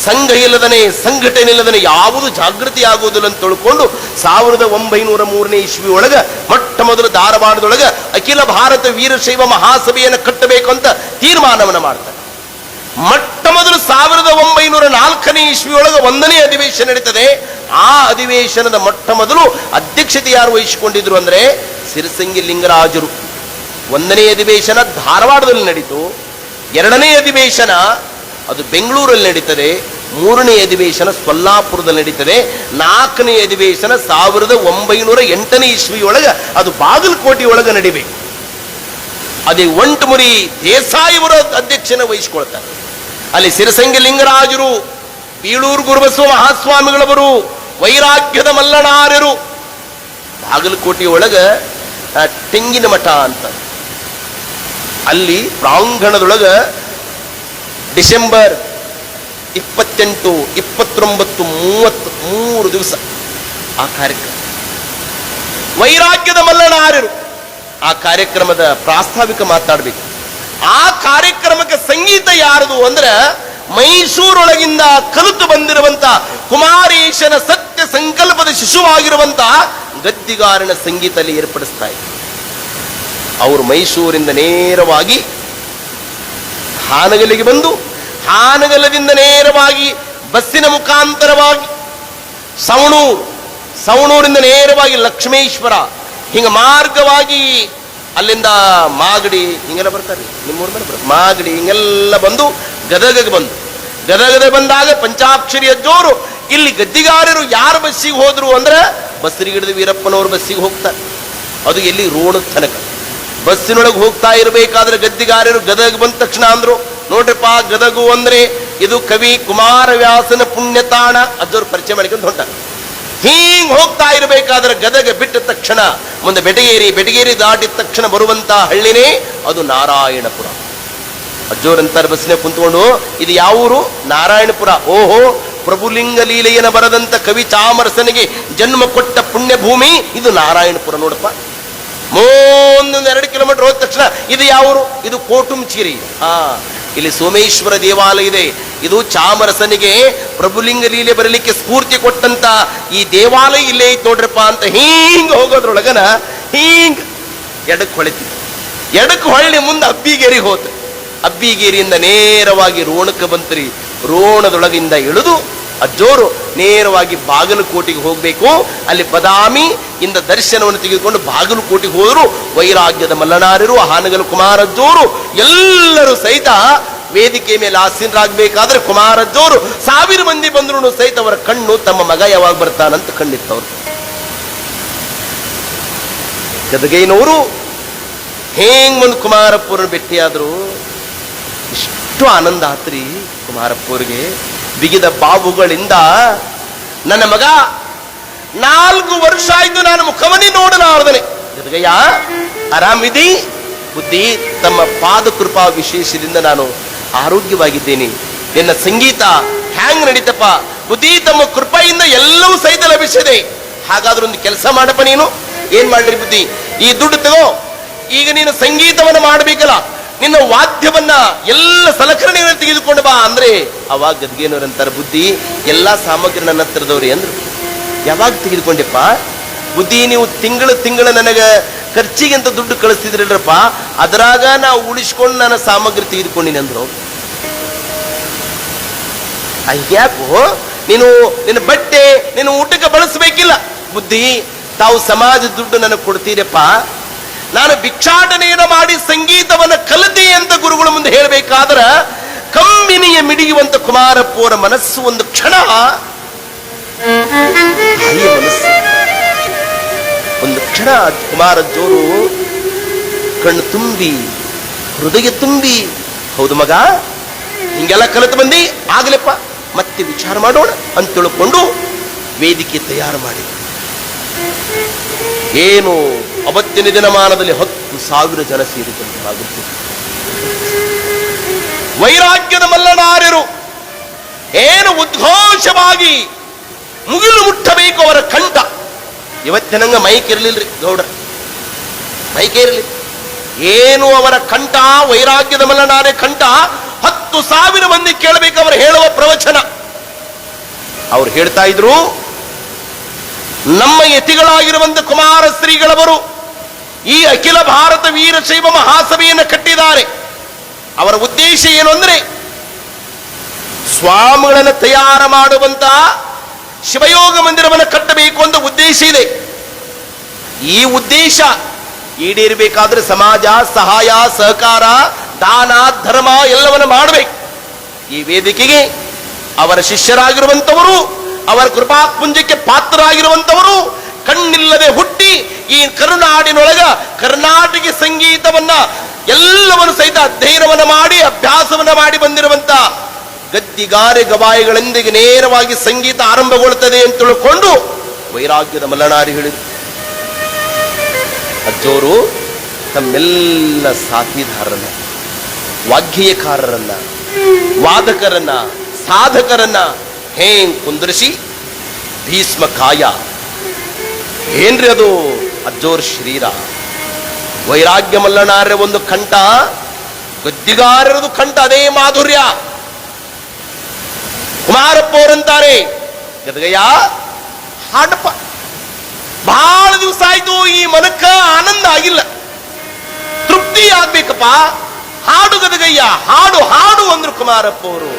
ಸಂಘ ಇಲ್ಲದನೆ ಸಂಘಟನೆ ಇಲ್ಲದನೆ ಯಾವುದು ಜಾಗೃತಿ ಆಗುವುದಿಲ್ಲ ಅಂತ ತಿಳ್ಕೊಂಡು 1903ನೇ ಇಸ್ವಿ ಒಳಗ ಮೊಟ್ಟ ಮೊದಲು ಧಾರವಾಡದೊಳಗ ಅಖಿಲ ಭಾರತ ವೀರಶೈವ ಮಹಾಸಭೆಯನ್ನು ಕಟ್ಟಬೇಕು ಅಂತ ತೀರ್ಮಾನವನ್ನು ಮಾಡ್ತಾರೆ. ಮೊಟ್ಟ ಮೊದಲು 1904ನೇ ಇಸ್ವಿ ಒಳಗ 1ನೇ ಅಧಿವೇಶನ ನಡೀತದೆ. ಆ ಅಧಿವೇಶನದ ಮೊಟ್ಟ ಮೊದಲು ಅಧ್ಯಕ್ಷತೆ ಯಾರು ವಹಿಸಿಕೊಂಡಿದ್ರು ಅಂದ್ರೆ ಸಿರಸಂಗಿ ಲಿಂಗರಾಜರು. 1ನೇ ಅಧಿವೇಶನ ಧಾರವಾಡದಲ್ಲಿ ನಡೀತು, 2ನೇ ಅಧಿವೇಶನ ಅದು ಬೆಂಗಳೂರಲ್ಲಿ ನಡೀತದೆ, 3ನೇ ಅಧಿವೇಶನ ಸೊಲ್ಲಾಪುರದಲ್ಲಿ ನಡೀತದೆ, 4ನೇ ಅಧಿವೇಶನ 1908ನೇ ಇಸ್ವಿ ಒಳಗ ಅದು ಬಾಗಲಕೋಟೆ ಒಳಗ ನಡಿಬೇಕು. ಅದೇ ಒಂಟಮುರಿ ದೇಸಾಯಿಯವರ ಅಧ್ಯಕ್ಷನ ವಹಿಸಿಕೊಳ್ತಾರೆ. ಅಲ್ಲಿ ಸಿರಸಂಗಿ ಲಿಂಗರಾಜರು, ಬೀಳೂರು ಗುರುಬಸವ ಮಹಾಸ್ವಾಮಿಗಳವರು, ವೈರಾಗ್ಯದ ಮಲ್ಲನಾರ್ಯರು. ಬಾಗಲಕೋಟೆ ಒಳಗ ತೆಂಗಿನ ಮಠ ಅಂತ, ಅಲ್ಲಿ ಪ್ರಾಂಗಣದೊಳಗ ಡಿಸೆಂಬರ್ 28, 29, 30 3 ದಿವಸ ಆ ಕಾರ್ಯಕ್ರಮ. ವೈರಾಗ್ಯದ ಮಲ್ಲನಾರ್ಯರು ಆ ಕಾರ್ಯಕ್ರಮದ ಪ್ರಾಸ್ತಾವಿಕ ಮಾತಾಡಬೇಕು. ಆ ಕಾರ್ಯಕ್ರಮಕ್ಕೆ ಸಂಗೀತ ಯಾರದು ಅಂದ್ರೆ ಮೈಸೂರೊಳಗಿಂದ ಕಲಿತು ಬಂದಿರುವಂತ ಕುಮಾರೇಶನ ಸತ್ಯ ಸಂಕಲ್ಪದ ಶಿಶುವಾಗಿರುವಂತ ಗದ್ದಿಗಾರನ ಸಂಗೀತ ಅಲ್ಲಿ ಏರ್ಪಡಿಸ್ತಾ ಇದ್ದಾರೆ. ಅವರು ಮೈಸೂರಿಂದ ನೇರವಾಗಿ ಹಾನಗಲಿಗೆ ಬಂದು ಹಾನಗಲದಿಂದ ನೇರವಾಗಿ ಬಸ್ಸಿನ ಮುಖಾಂತರವಾಗಿ ಸವಣೂರಿಂದ ನೇರವಾಗಿ ಲಕ್ಷ್ಮೇಶ್ವರ ಹಿಂಗ ಮಾರ್ಗವಾಗಿ ಅಲ್ಲಿಂದ ಮಾಗಡಿ ಹಿಂಗೆಲ್ಲ ಬರ್ತಾರೆ. ನಿಮ್ಮೂರ ಮೇಲೆ ಬರ್ತಾರೆ ಮಾಗಡಿ ಹಿಂಗೆಲ್ಲ ಬಂದು ಗದಗಗೆ ಬಂದಾಗ ಪಂಚಾಕ್ಷರಿ ಅಜ್ಜೋರು ಇಲ್ಲಿ ಗದ್ದಿಗಾರರು ಯಾರ ಬಸ್ಸಿಗೆ ಹೋದ್ರು ಅಂದ್ರೆ ಬಸರಿಗಿಡದ ವೀರಪ್ಪನವ್ರ ಬಸ್ಸಿಗೆ ಹೋಗ್ತಾರೆ. ಅದು ಎಲ್ಲಿ ರೋಣ ತನಕ ಬಸ್ಸಿನೊಳಗೆ ಹೋಗ್ತಾ ಇರಬೇಕಾದ್ರೆ ಗದ್ದಿಗಾರರು ಗದಗ ಬಂದ ತಕ್ಷಣ ಅಂದ್ರು, ನೋಡ್ರಿಪ್ಪ ಗದಗು ಅಂದ್ರೆ ಇದು ಕವಿ ಕುಮಾರವ್ಯಾಸನ ಪುಣ್ಯತಾಣ. ಅಜ್ಜೋರು ಪರಿಚಯ ಮಾಡಿಕೊಂಡು ಹೊಂಟ. ಹೀಂಗ್ ಹೋಗ್ತಾ ಇರಬೇಕಾದ್ರೆ ಗದಗ ಬಿಟ್ಟ ತಕ್ಷಣ ಮುಂದೆ ಬೆಟಗೇರಿ ದಾಟಿದ ತಕ್ಷಣ ಬರುವಂತ ಹಳ್ಳಿನೇ ಅದು ನಾರಾಯಣಪುರ. ಅಜ್ಜೋರಂತಾರೆ ಬಸ್ಸಿನ ಕುಂತ್ಕೊಂಡು, ಇದು ಯಾವ ಊರು? ನಾರಾಯಣಪುರ. ಓಹೋ, ಪ್ರಭುಲಿಂಗ ಲೀಲೆಯನ್ನ ಬರದಂತ ಕವಿ ಚಾಮರಸನಿಗೆ ಜನ್ಮ ಕೊಟ್ಟ ಪುಣ್ಯ ಭೂಮಿ ಇದು ನಾರಾಯಣಪುರ. ನೋಡಪ್ಪ, 2 ಕಿಲೋಮೀಟರ್ ಹೋದ ತಕ್ಷಣ ಇದು ಯಾವರು? ಇದು ಕೋಟುಂಚಿರಿ. ಇಲ್ಲಿ ಸೋಮೇಶ್ವರ ದೇವಾಲಯ ಇದೆ. ಇದು ಚಾಮರಸನಿಗೆ ಪ್ರಭುಲಿಂಗ ಲೀಲೆ ಬರಲಿಕ್ಕೆ ಸ್ಫೂರ್ತಿ ಕೊಟ್ಟಂತ ಈ ದೇವಾಲಯ ಇಲ್ಲೇ ಐತ್ ನೋಡ್ರಪ್ಪ ಅಂತ ಹಿಂಗ ಹೋಗೋದ್ರೊಳಗನ ಹಿಂಗ ಎಡಕ್ಕೆ ಹೊಳ್ಳಿ ಮುಂದೆ ಅಬ್ಬಿಗೇರಿಗೆ ಹೋತ. ಅಬ್ಬಿಗೇರಿಯಿಂದ ನೇರವಾಗಿ ರೋಣಕ್ಕೆ ಬಂತ್ರಿ. ರೋಣದೊಳಗಿಂದ ಇಳಿದು ಅಜ್ಜೋರು ನೇರವಾಗಿ ಬಾಗಲಕೋಟೆಗೆ ಹೋಗ್ಬೇಕು. ಅಲ್ಲಿ ಬದಾಮಿ ಇಂದ ದರ್ಶನವನ್ನು ತೆಗೆದುಕೊಂಡು ಬಾಗಲಕೋಟೆಗೆ ಹೋದರು. ವೈರಾಗ್ಯದ ಮಲ್ಲನಾರ್ಯರು, ಹಾನಗಲ್ ಕುಮಾರಜ್ಜೋರು ಎಲ್ಲರೂ ಸಹಿತ ವೇದಿಕೆ ಮೇಲೆ ಆಸೀನರಾಗಬೇಕಾದ್ರೆ ಕುಮಾರಜ್ಜೋರು 1000 ಮಂದಿ ಬಂದ್ರು ಸಹಿತ ಅವರ ಕಣ್ಣು ತಮ್ಮ ಮಗ ಯಾವಾಗ ಬರ್ತಾನಂತ ಕಂಡಿತ್ತವ್ರು. ಗದಗೈನವರು ಹೇಂಗ್ ಒಂದು ಕುಮಾರಪ್ಪವ್ರನ್ನ ಭೇಟಿಯಾದ್ರು. ಇಷ್ಟು ಆನಂದ ಆತ್ರಿ ಕುಮಾರಪ್ಪವ್ರಿಗೆ. ಬಿಗಿದ ಬಾಬುಗಳಿಂದ, ನನ್ನ ಮಗ 4 ವರ್ಷ ಆಯ್ತು ನಾನು ಮುಖವನ್ನೇ ನೋಡಲಾರ್ದನೆ. ಗದಗಯ್ಯ ಆರಾಮಿದಿ? ಬುದ್ಧಿ, ತಮ್ಮ ಪಾದ ಕೃಪಾ ವಿಶೇಷದಿಂದ ನಾನು ಆರೋಗ್ಯವಾಗಿದ್ದೇನೆ. ನಿನ್ನ ಸಂಗೀತ ಹ್ಯಾಂಗ್ ನಡೀತಪ್ಪ? ಬುದ್ಧಿ, ತಮ್ಮ ಕೃಪೆಯಿಂದ ಎಲ್ಲವೂ ಸಹಿತ ಲಭಿಸಿದೆ. ಹಾಗಾದ್ರೆ ಒಂದು ಕೆಲಸ ಮಾಡಪ್ಪ, ನೀನು ಏನ್ ಮಾಡ್ರಿ ಬುದ್ಧಿ, ಈ ದುಡ್ಡು ತಗೋ, ಈಗ ನೀನು ಸಂಗೀತವನ್ನ ಮಾಡಬೇಕಲ್ಲ, ನಿನ್ನ ವಾದ್ಯವನ್ನ ಎಲ್ಲ ಸಲಕರಣೆಗಳನ್ನು ತೆಗೆದುಕೊಂಡು ಬಾ ಅಂದ್ರೆ ಅವಾಗ ಗದ್ಗೇನವರಂತಾರೆ, ಬುದ್ಧಿ ಎಲ್ಲಾ ಸಾಮಗ್ರಿ ನನ್ನ ಹತ್ರದವ್ರಿ ಅಂದ್ರು. ಯಾವಾಗ ತೆಗೆದುಕೊಂಡೆಪ್ಪ? ಬುದ್ಧಿ, ನೀವು ತಿಂಗಳ ನನಗ ಖರ್ಚಿಗೆ ಅಂತ ದುಡ್ಡು ಕಳಿಸ್ತಿದ್ರಲ್ರಪ್ಪ, ಅದ್ರಾಗ ನಾವು ಉಳಿಸ್ಕೊಂಡು ನನ್ನ ಸಾಮಗ್ರಿ ತೆಗೆದುಕೊಂಡಿನಿ ಅಂದ್ರು. ಅಯ್ಯಾಕೋ, ನೀನು ನಿನ್ನ ಬಟ್ಟೆ ನಿನ್ನ ಊಟಕ್ಕೆ ಬಳಸಬೇಕಿಲ್ಲ. ಬುದ್ಧಿ, ತಾವು ಸಮಾಜದ ದುಡ್ಡು ನನಗೆ ಕೊಡ್ತೀರಪ್ಪ, ನಾನು ಭಿಕ್ಷಾಟನೆಯನ್ನು ಮಾಡಿ ಸಂಗೀತವನ್ನು ಕಲಿತೆ ಅಂತ ಗುರುಗಳ ಮುಂದೆ ಹೇಳಬೇಕಾದ್ರ ಕಂಬಿನಿಯ ಮಿಡಿಯುವಂತ ಕುಮಾರಪ್ಪವರ ಮನಸ್ಸು ಒಂದು ಕ್ಷಣ ತಾಯಿಯ ಮನಸ್ಸು ಒಂದು ಕ್ಷಣ ಕುಮಾರಜ್ಜೋರು ಕಣ್ಣು ತುಂಬಿ ಹೃದಯ ತುಂಬಿ, ಹೌದು ಮಗ ಹಿಂಗೆಲ್ಲ ಕಲಿತು ಬಂದಿ, ಆಗ್ಲಪ್ಪ ಮತ್ತೆ ವಿಚಾರ ಮಾಡೋಣ ಅಂತ ತಿಳ್ಕೊಂಡು ವೇದಿಕೆ ತಯಾರು ಮಾಡಿ, ಏನು ಅವತ್ತಿನ ದಿನಮಾನದಲ್ಲಿ 10,000 ಜನ ಸೇರಿದಂತಾಗುತ್ತೆ. ವೈರಾಗ್ಯದ ಮಲ್ಲನಾರ್ಯರು ಏನು ಉದ್ಘೋಷವಾಗಿ ಮುಗಿಲು ಮುಟ್ಟಬೇಕು ಅವರ ಕಂಠ. ಇವತ್ತಿನಂಗ ಮೈಕ್ ಇರಲಿಲ್ರಿ ಗೌಡ, ಮೈಕ್ ಇರಲಿ, ಏನು ಅವರ ಕಂಠ, ವೈರಾಗ್ಯದ ಮಲ್ಲನಾರ್ಯ ಕಂಠ 10,000 ಮಂದಿ ಕೇಳಬೇಕು ಅವರು ಹೇಳುವ ಪ್ರವಚನ. ಅವ್ರು ಹೇಳ್ತಾ ಇದ್ರು, ನಮ್ಮ ಯತಿಗಳಾಗಿರುವಂತ ಕುಮಾರ ಶ್ರೀಗಳವರು ಈ ಅಖಿಲ ಭಾರತ ವೀರಶೈವ ಮಹಾಸಭೆಯನ್ನು ಕಟ್ಟಿದ್ದಾರೆ. ಅವರ ಉದ್ದೇಶ ಏನು ಅಂದ್ರೆ ಸ್ವಾಮಿಗಳನ್ನು ತಯಾರು ಮಾಡುವಂತ ಶಿವಯೋಗ ಮಂದಿರವನ್ನು ಕಟ್ಟಬೇಕು ಅಂತ ಉದ್ದೇಶ ಇದೆ. ಈ ಉದ್ದೇಶ ಈಡೇರಬೇಕಾದ್ರೆ ಸಮಾಜ ಸಹಾಯ ಸಹಕಾರ ದಾನ ಧರ್ಮ ಎಲ್ಲವನ್ನು ಮಾಡಬೇಕು. ಈ ವೇದಿಕೆಗೆ ಅವರ ಶಿಷ್ಯರಾಗಿರುವಂತವರು, ಅವರ ಕೃಪಾಪುಂಜಕ್ಕೆ ಪಾತ್ರರಾಗಿರುವಂತವರು ಕಣ್ಣಿಲ್ಲದೆ ಹುಟ್ಟಿ ಈ ಕರುನಾಡಿನೊಳಗ ಕರ್ನಾಟಕ ಸಂಗೀತವನ್ನ ಎಲ್ಲವನ್ನು ಸಹಿತ ಅಧ್ಯಯನವನ್ನ ಮಾಡಿ ಅಭ್ಯಾಸವನ್ನ ಮಾಡಿ ಬಂದಿರುವಂತ ಗದ್ದಿಗಾರೆ ಗವಾಯಿಗಳೊಂದಿಗೆ ನೇರವಾಗಿ ಸಂಗೀತ ಆರಂಭಗೊಳ್ಳುತ್ತದೆ ಅಂತ ತಿಳ್ಕೊಂಡು ವೈರಾಗ್ಯದ ಮಲ್ಲನಾರಿ ಹೇಳಿದರು. ಅಜ್ಜೋರು ತಮ್ಮೆಲ್ಲ ಸಾಥಿದಾರರನ್ನ, ವಾಗ್ಗೇಯಕಾರರನ್ನ, ವಾದಕರನ್ನ, ಸಾಧಕರನ್ನ ಹೇಂಗ್ ಕುಂದರಿಸಿ ಭೀಷ್ಮ ಕಾಯ ಏನ್ರಿ ಅದು ಅಜ್ಜೋರ್ ಶರೀರ. ವೈರಾಗ್ಯ ಮಲ್ಲನಾರ್ಯ ಒಂದು ಕಂಠ, ಗದ್ದಿಗಾರರದು ಕಂಠ ಅದೇ ಮಾಧುರ್ಯ. ಕುಮಾರಪ್ಪ ಅವರಂತಾರೆ, ಗದಗಯ್ಯ ಹಾಡಪ್ಪ, ಬಹಳ ದಿವಸ ಆಯ್ತು ಈ ಮನಕ್ಕ ಆನಂದ ಆಗಿಲ್ಲ, ತೃಪ್ತಿ ಆಗ್ಬೇಕಪ್ಪ, ಹಾಡು ಗದಗಯ್ಯ, ಹಾಡು ಹಾಡು ಅಂದ್ರು ಕುಮಾರಪ್ಪ ಅವರು.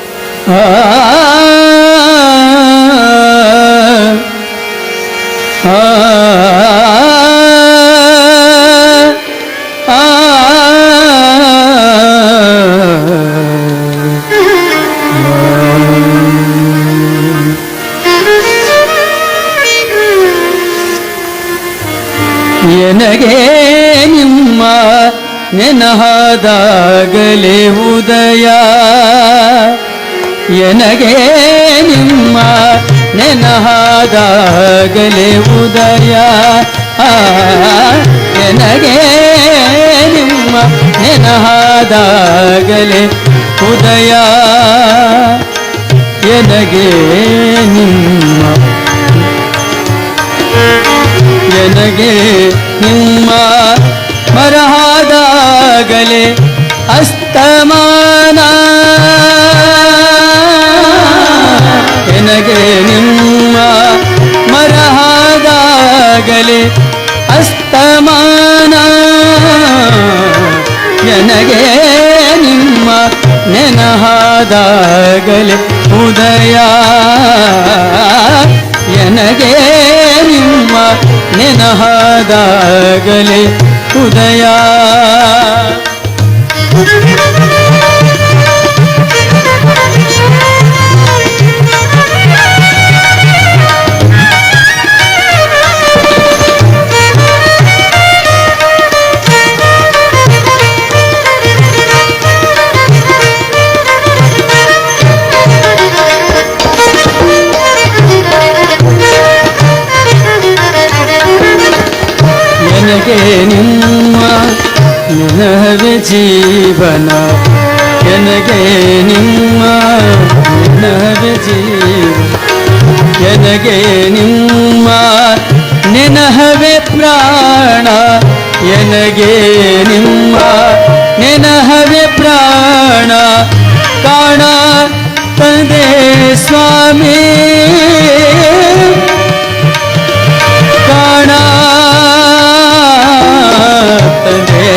ನನಗೆ ನಿಮ್ಮ ನೆನಹಾದಾಗಲೇ ಉದಯ, ನನಗೆ ನಿಮ್ಮ ನೆನಹಾದಾಗಲೇ ಉದಯ, ನನಗೆ ನಿಮ್ಮ ನೆನಹಾದಾಗಲೇ ಉದಯ, ನನಗೆ ನಿಮ್ಮ ನನಗೆ ನಿಮ್ಮ ಮರಹಾದಾಗಲೇ ಅಸ್ತಮಾನ, ನನಗೆ ನಿಮ್ಮ ಮರಹಾದಾಗಲೇ ಅಸ್ತಮಾನ, ನನಗೆ ನಿಮ್ಮ ನೆನಹಾದಾಗಲೇ ಉದಯ, ನನಗೆ ನಿಮ್ಮ ನೆನಹಾದಾಗಲೇ ಉದಯ. ನನಗೆ ನಿಮ್ಮ ನೆನಹವೇ ಜೀವನ, ನನಗೆ ನಿಮ್ಮ ನೆನಹವೇ ಜೀವನ, ನನಗೆ ನಿಮ್ಮ ನೆನಹವೇ ಪ್ರಾಣ, ನನಗೆ ನಿಮ್ಮ ನೆನಹವೇ ಪ್ರಾಣ, ಕಾಣ ತಂದೆ ಸ್ವಾಮಿ, ಕಾಣ ತಂದೆ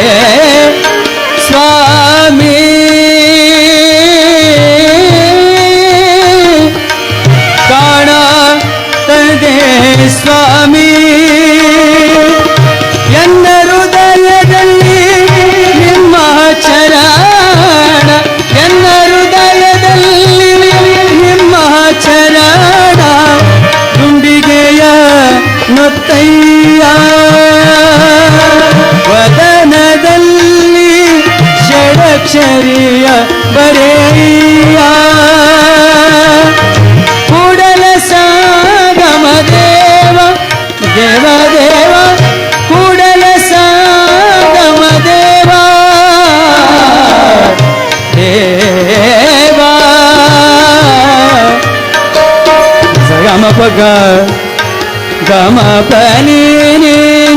ಸ್ವಾಮಿ, ಕಾಣ ತಂದೆ ಸ್ವಾಮಿ, ಎನ್ನ ಹೃದಯದ ಗ ಗಮ ಪನಿ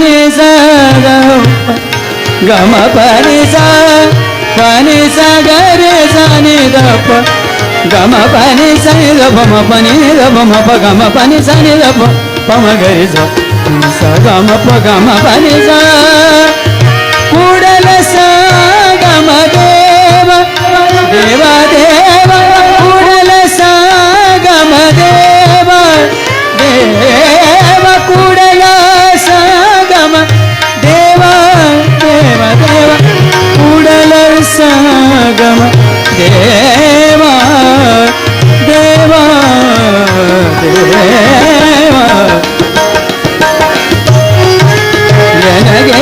ನೀ ಸ ಗಮ ಪನಿ ಸ ಗರೆ ಸ ನಿ ದ ಪ ಗಮ ಪನಿ ಸ ನಿ ದ ಪ ಮ ಪನಿ ದ ಪ ಮ ಪ ಗಮ ಪನಿ ಸ ನಿ ದ ಪ ಪ ಮ ಗರಿ ಸ ಸ ಗಮ ಪ ಗಮ ಪನಿ ಸ ಕೂಡಲ ಸ ಗಮ ದೇವ ದೇವ ದೇವ ಕೂಡಲ ಸ ಗಮ ದೇವ ದೇವ ಕೂಡಲ ಸ ಗಮ ದೇವ ದೇವ ದೇವ ಕೂಡಲ ಸ ಗಮ ದೇವ ದೇವ ದೇವ ನನಗೆ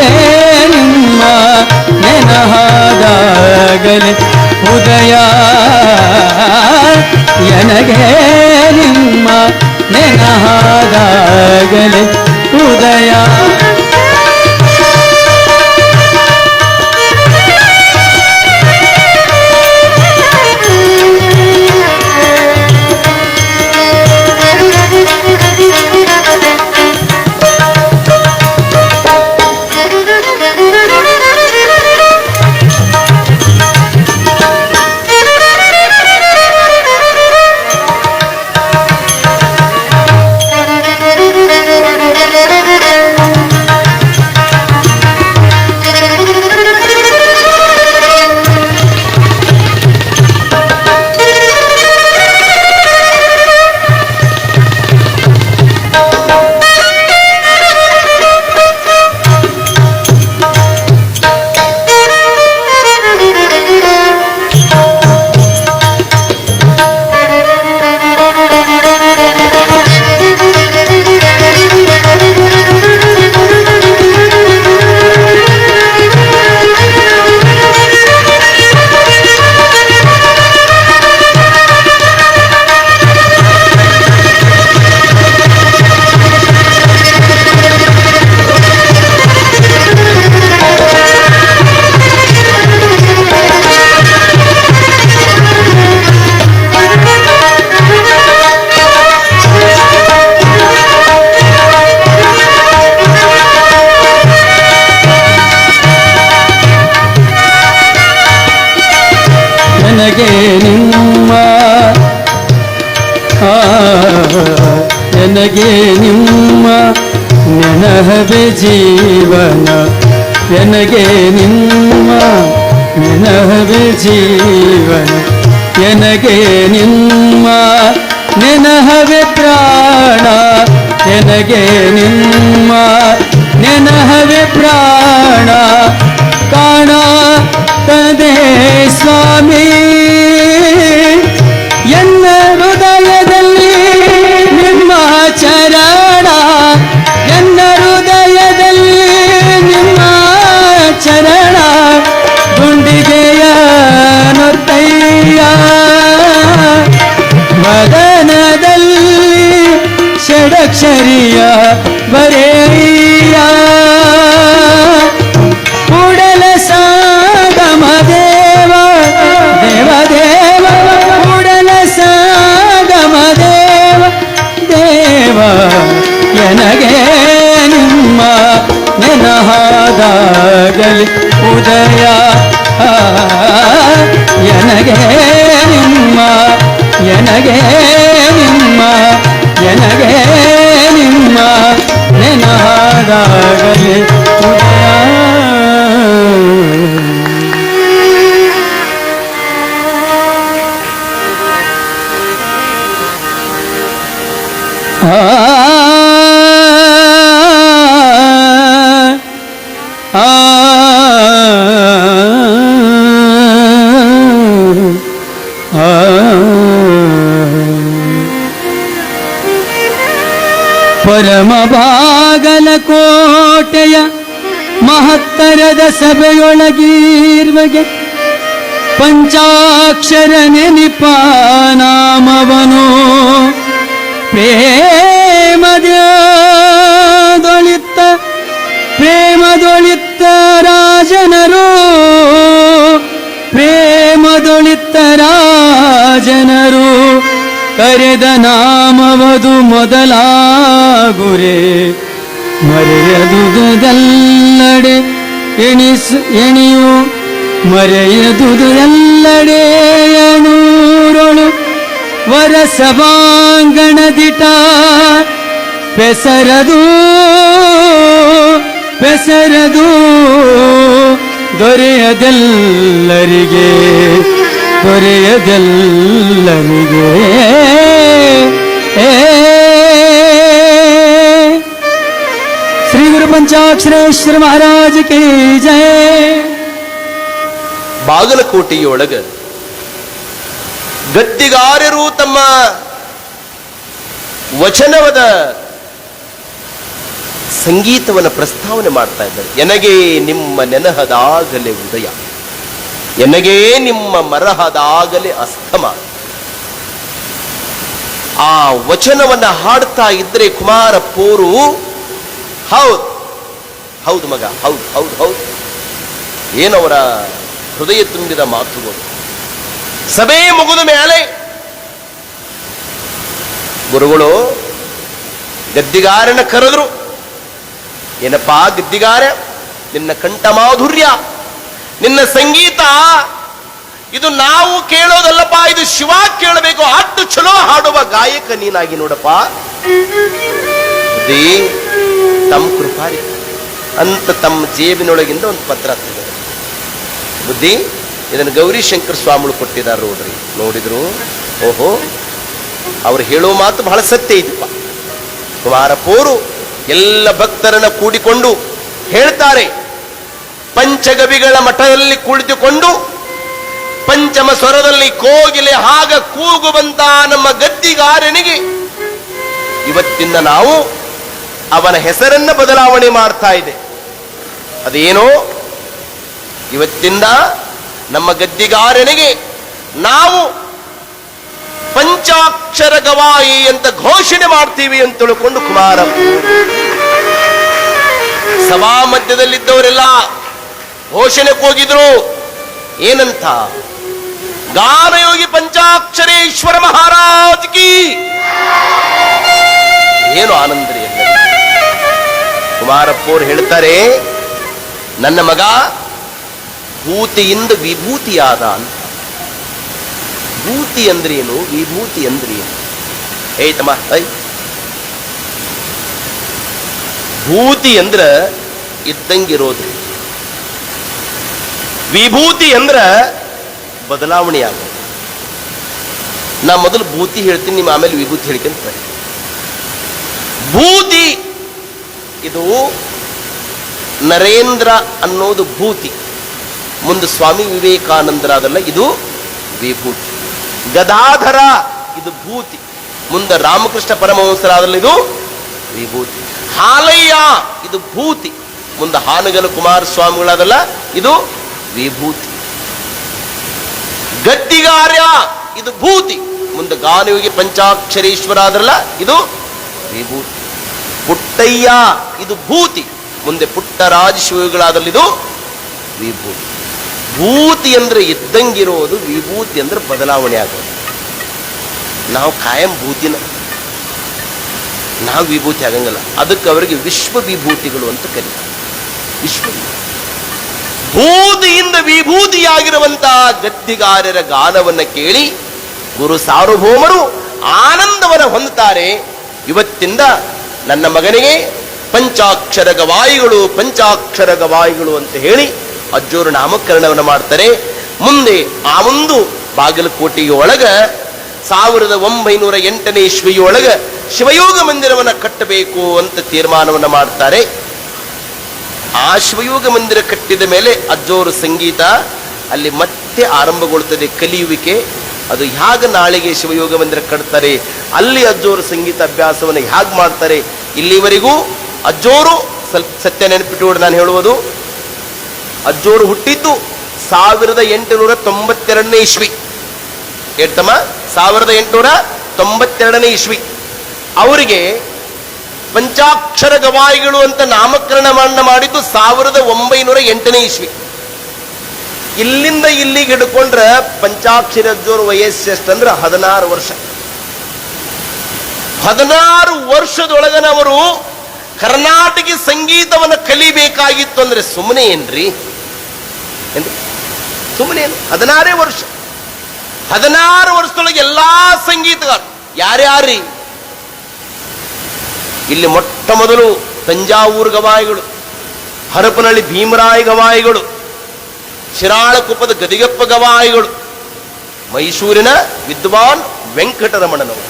ನಿಮ್ಮ ನೆನಹಾದಾಗಲೇ ಉದಯ ನನಗೆ ನಿಮ್ಮ ನೆನಹಾದಾಗಲೇ ಉದಯ ನನಗೆ ನಿಮ್ಮ ನನಗೆ ನಿಮ್ಮ ನೆನಹವೇ ಜೀವನ ನನಗೆ ನಿಮ್ಮ ನೆನಹವೇ ಜೀವನ ನನಗೆ ನಿಮ್ಮ ನೆನಹವೇ ಪ್ರಾಣ ನನಗೆ ನಿಮ್ಮ ನೆನಹವೇ ಪ್ರಾಣ ಕಾಣ ತದೆ ಸ್ವಾಮಿ ಎನ್ನ ಹೃದಯದಲ್ಲಿ ನಿಮ್ಮ ಚರಣ ಎನ್ನ ಹೃದಯದಲ್ಲಿ ನಿಮ್ಮ ಚರಣ ಗುಂಡಿಗೆಯ ನೊತ್ತಯ್ಯ ವದನದಲ್ಲಿ ಷಡಕ್ಷರಿಯ ಬರೆಯ ಕೂಡಲ ಸಾಗಮ ದೇವ ದೇವ ದೇವ ಕೂಡಲ ಸಾಗಮ ದೇವ ದೇವ ನನಗೆ ನಿಮ್ಮ ನೆನಹಾದಾಗಲಿ ಉದಯ ನನಗೆ ನಿಮ್ಮ ನನಗೆ ನಿಮ್ಮ ನನಗೆ ನಿಮ್ಮ ನೆನಹಾದಾಗಲಿ ಉದಯ ಪರಮ ಬಾಗಲಕೋಟೆಯ ಮಹತ್ತರದ ಸಭೆಯೊಳಗೀರ್ವಗೆ ಪಂಚಾಕ್ಷರ ನೆನಿಪ ನಾಮವನು ಪ್ರೇಮದೊಳಿತ್ತ ರಾಜನರು ಪ್ರೇಮದೊಳಿತ್ತ ರಾಜನರು ಕರೆದ ನಾಮವದು ಮೊದಲಾಗುರೆ ಮರೆಯದುದೆಲ್ಲಡೆ ಎಣಿಯು ಮರೆಯದುದೆಲ್ಲಡೆ ಎಣೂರೊಳು ವರ ಸಭಾಂಗಣದಿಟ ಪೆಸರದು ದೊರೆಯದೆಲ್ಲರಿಗೆ ಶ್ರೀ ಗುರು ಪಂಚಾಕ್ಷರೇಶ್ವರ ಮಹಾರಾಜ ಕಿ ಜಯ. ಬಾಗಲಕೋಟೆಯೊಳಗ ಗದ್ದಿಗಾರರು ತಮ್ಮ ವಚನವದ ಸಂಗೀತವನ್ನು ಪ್ರಸ್ತಾವನೆ ಮಾಡ್ತಾ ಇದ್ದಾರೆ. ಎನಗೆ ನಿಮ್ಮ ನೆನಹದಾಗಲೇ ಉದಯ, ಎನಗೆ ನಿಮ್ಮ ಮರಹದಾಗಲೇ ಅಸ್ತಮ. ಆ ವಚನವನ್ನ ಹಾಡ್ತಾ ಇದ್ರೆ ಕುಮಾರ ಪೋರು ಹೌದು ಹೌದು ಮಗ, ಹೌದು ಹೌದು ಹೌದು, ಏನವರ ಹೃದಯ ತುಂಬಿದ ಮಾತುಗಳು. ಸಭೆ ಮುಗಿದ ಮೇಲೆ ಗುರುಗಳು ಗದ್ದಿಗಾರನ ಕರೆದ್ರು. ಏನಪ್ಪಾ ಗದ್ದಿಗಾರ, ನಿನ್ನ ಕಂಠ ಮಾಧುರ್ಯ, ನಿನ್ನ ಸಂಗೀತ ಇದು ನಾವು ಕೇಳೋದಲ್ಲಪ್ಪ, ಇದು ಶಿವ ಕೇಳಬೇಕು, ಅಷ್ಟು ಚಲೋ ಹಾಡುವ ಗಾಯಕ ನೀನಾಗಿ ನೋಡಪ್ಪ. ಬುದ್ಧಿ ತಮ್ಮ ಕೃಪಾರಿ ಅಂತ ತಮ್ಮ ಜೇಬಿನೊಳಗಿಂದ ಒಂದು ಪತ್ರ ತೆಗೆದರು. ಬುದ್ಧಿ, ಇದನ್ನು ಗೌರಿಶಂಕರ ಸ್ವಾಮಿಗಳು ಕೊಟ್ಟಿದ್ದಾರೆ ನೋಡ್ರಿ. ನೋಡಿದ್ರು, ಓಹೋ, ಅವ್ರು ಹೇಳೋ ಮಾತು ಬಹಳ ಸತ್ಯ ಇದಪ್ಪ. ಕುಮಾರಪೋರು ಎಲ್ಲ ಭಕ್ತರನ್ನ ಕೂಡಿಕೊಂಡು ಹೇಳ್ತಾರೆ, ಪಂಚಗವಿಗಳ ಮಠದಲ್ಲಿ ಕುಳಿತುಕೊಂಡು ಪಂಚಮ ಸ್ವರದಲ್ಲಿ ಕೋಗಿಲೆ ಹಾಗ ಕೂಗುವಂತ ನಮ್ಮ ಗದ್ದಿಗಾರನಿಗೆ ಇವತ್ತಿಂದ ನಾವು ಅವನ ಹೆಸರನ್ನ ಬದಲಾವಣೆ ಮಾಡ್ತಾ ಇದೆ. ಅದೇನೋ, ಇವತ್ತಿಂದ ನಮ್ಮ ಗದ್ದಿಗಾರನಿಗೆ ನಾವು ಪಂಚಾಕ್ಷರ ಗವಾಯಿ ಅಂತ ಘೋಷಣೆ ಮಾಡ್ತೀವಿ ಅಂತ ತಿಳ್ಕೊಂಡು ಕುಮಾರ ಸಭಾ ಮಧ್ಯದಲ್ಲಿದ್ದವರೆಲ್ಲ ಘೋಷಣೆಗೆ ಹೋಗಿದ್ರು. ಏನಂತ? ಗಾನಯೋಗಿ ಪಂಚಾಕ್ಷರೇಶ್ವರ ಮಹಾರಾಜ್ ಕಿ. ಏನು ಆನಂದರಿ ಎಲ್ಲ. ಕುಮಾರಪ್ಪವ್ರು ಹೇಳ್ತಾರೆ, ನನ್ನ ಮಗ ಭೂತಿಯಿಂದ ವಿಭೂತಿಯಾದ ಅಂತ. ಭೂತಿ ಅಂದ್ರೇನು, ವಿಭೂತಿ ಅಂದ್ರೇನು? ತಮ್ಮ, ಭೂತಿ ಅಂದ್ರ ಇದ್ದಂಗಿರೋದು, ವಿಭೂತಿ ಅಂದ್ರ ಬದಲಾವಣೆ ಆಗೋದು. ನಾ ಮೊದಲು ಭೂತಿ ಹೇಳ್ತೀನಿ, ನಿಮ್ಮ ಆಮೇಲೆ ವಿಭೂತಿ ಹೇಳ್ಕೊಂತ. ಭೂತಿ ಇದು ನರೇಂದ್ರ ಅನ್ನೋದು ಭೂತಿ, ಮುಂದೆ ಸ್ವಾಮಿ ವಿವೇಕಾನಂದರಾದಲ್ಲ ಇದು ವಿಭೂತಿ. ಗದಾಧರ ಇದು ಭೂತಿ, ಮುಂದೆ ರಾಮಕೃಷ್ಣ ಪರಮಹಂಸರಾದಲ್ಲ ಇದು ವಿಭೂತಿ. ಹಾಲಯ್ಯ ಇದು ಭೂತಿ, ಮುಂದೆ ಹಾನಗಲ ಕುಮಾರಸ್ವಾಮಿಗಳಾದಲ್ಲ ಇದು ವಿಭೂತಿ. ಗದ್ದಿಗಾರ್ಯ ಇದು ಭೂತಿ, ಮುಂದೆ ಗಾನಯೋಗಿ ಪಂಚಾಕ್ಷರೇಶ್ವರ ಆದ್ರಲ್ಲ ಇದು ವಿಭೂತಿ. ಪುಟ್ಟಯ್ಯ ಇದು ಭೂತಿ, ಮುಂದೆ ಪುಟ್ಟರಾಜ ಶಿವಗಳಾದಲ್ಲಿ ಇದು ವಿಭೂತಿ. ಭೂತಿ ಅಂದ್ರೆ ಇದ್ದಂಗಿರೋದು, ವಿಭೂತಿ ಅಂದ್ರೆ ಬದಲಾವಣೆ ಆಗೋದು. ನಾವು ಕಾಯಂ ಭೂತಿನ, ನಾವು ವಿಭೂತಿ ಆಗಂಗಲ್ಲ. ಅದಕ್ಕೆ ಅವರಿಗೆ ವಿಶ್ವ ವಿಭೂತಿಗಳು ಅಂತ ಕರೀತಾರೆ. ವಿಶ್ವ ಭೂತಿಯಿಂದ ವಿಭೂತಿಯಾಗಿರುವಂತಹ ಗದ್ದಿಗಾರರ ಗಾನವನ್ನು ಕೇಳಿ ಗುರು ಸಾರ್ವಭೌಮರು ಆನಂದವನ್ನು ಹೊಂದುತ್ತಾರೆ. ಇವತ್ತಿಂದ ನನ್ನ ಮಗನಿಗೆ ಪಂಚಾಕ್ಷರ ಗವಾಯಿಗಳು, ಪಂಚಾಕ್ಷರ ಗವಾಯಿಗಳು ಅಂತ ಹೇಳಿ ಅಜ್ಜೋರು ನಾಮಕರಣವನ್ನು ಮಾಡ್ತಾರೆ. ಮುಂದೆ ಆ ಒಂದು ಬಾಗಲಕೋಟೆಯೊಳಗ 1908ನೇ ಇಸ್ವಿಯೊಳಗ ಶಿವಯೋಗ ಮಂದಿರವನ್ನು ಕಟ್ಟಬೇಕು ಅಂತ ತೀರ್ಮಾನವನ್ನು ಮಾಡ್ತಾರೆ. ಆ ಶಿವಯೋಗ ಮಂದಿರ ಕಟ್ಟಿದ ಮೇಲೆ ಅಜ್ಜೋರು ಸಂಗೀತ ಅಲ್ಲಿ ಮತ್ತೆ ಆರಂಭಗೊಳ್ಳುತ್ತದೆ, ಕಲಿಯುವಿಕೆ. ಅದು ಹೇಗೆ ನಾಳೆಗೆ ಶಿವಯೋಗ ಮಂದಿರ ಕಟ್ತಾರೆ, ಅಲ್ಲಿ ಅಜ್ಜೋರು ಸಂಗೀತ ಅಭ್ಯಾಸವನ್ನು ಹೇಗೆ ಮಾಡ್ತಾರೆ. ಇಲ್ಲಿವರೆಗೂ ಅಜ್ಜೋರು ಸ್ವಲ್ಪ ಸತ್ಯ ನೆನಪಿಟ್ಟುಕೊಂಡು ನಾನು ಹೇಳುವುದು, ಅಜ್ಜೋರು ಹುಟ್ಟಿದ್ದು 1892ನೇ ಇಸ್ವಿ. ಹೇಳ್ತಮ್ಮ, 1892ನೇ ಇಸ್ವಿ. ಅವರಿಗೆ ಪಂಚಾಕ್ಷರ ಗವಾಯಿಗಳು ಅಂತ ನಾಮಕರಣ ಮಾಡಿದ್ದು 1908ನೇ ಇಸ್ವಿ. ಇಲ್ಲಿಂದ ಇಲ್ಲಿಗೆ ಹಿಡ್ಕೊಂಡ್ರೆ ಪಂಚಾಕ್ಷರ ಅಜ್ಜೋರು ವಯಸ್ಸು ಎಷ್ಟಂದ್ರೆ 16 ವರ್ಷ. 16 ವರ್ಷದೊಳಗನವರು ಕರ್ನಾಟಕ ಸಂಗೀತವನ್ನು ಕಲಿಬೇಕಾಗಿತ್ತು ಅಂದ್ರೆ ಸುಮ್ಮನೆ ಏನ್ರಿ? ಸುಮ್ಮನೆ 16 ವರ್ಷ. 16 ವರ್ಷದೊಳಗೆ ಎಲ್ಲಾ ಸಂಗೀತಗಾರರು ಯಾರ್ಯಾರಿ? ಇಲ್ಲಿ ಮೊಟ್ಟ ಮೊದಲು ತಂಜಾವೂರು ಗವಾಯಿಗಳು, ಹರಪನಹಳ್ಳಿ ಭೀಮರಾಯ ಗವಾಯಿಗಳು, ಶಿರಾಳಕೊಪ್ಪದ ಗದಿಗಪ್ಪ ಗವಾಯಿಗಳು, ಮೈಸೂರಿನ ವಿದ್ವಾನ್ ವೆಂಕಟರಮಣನವರು,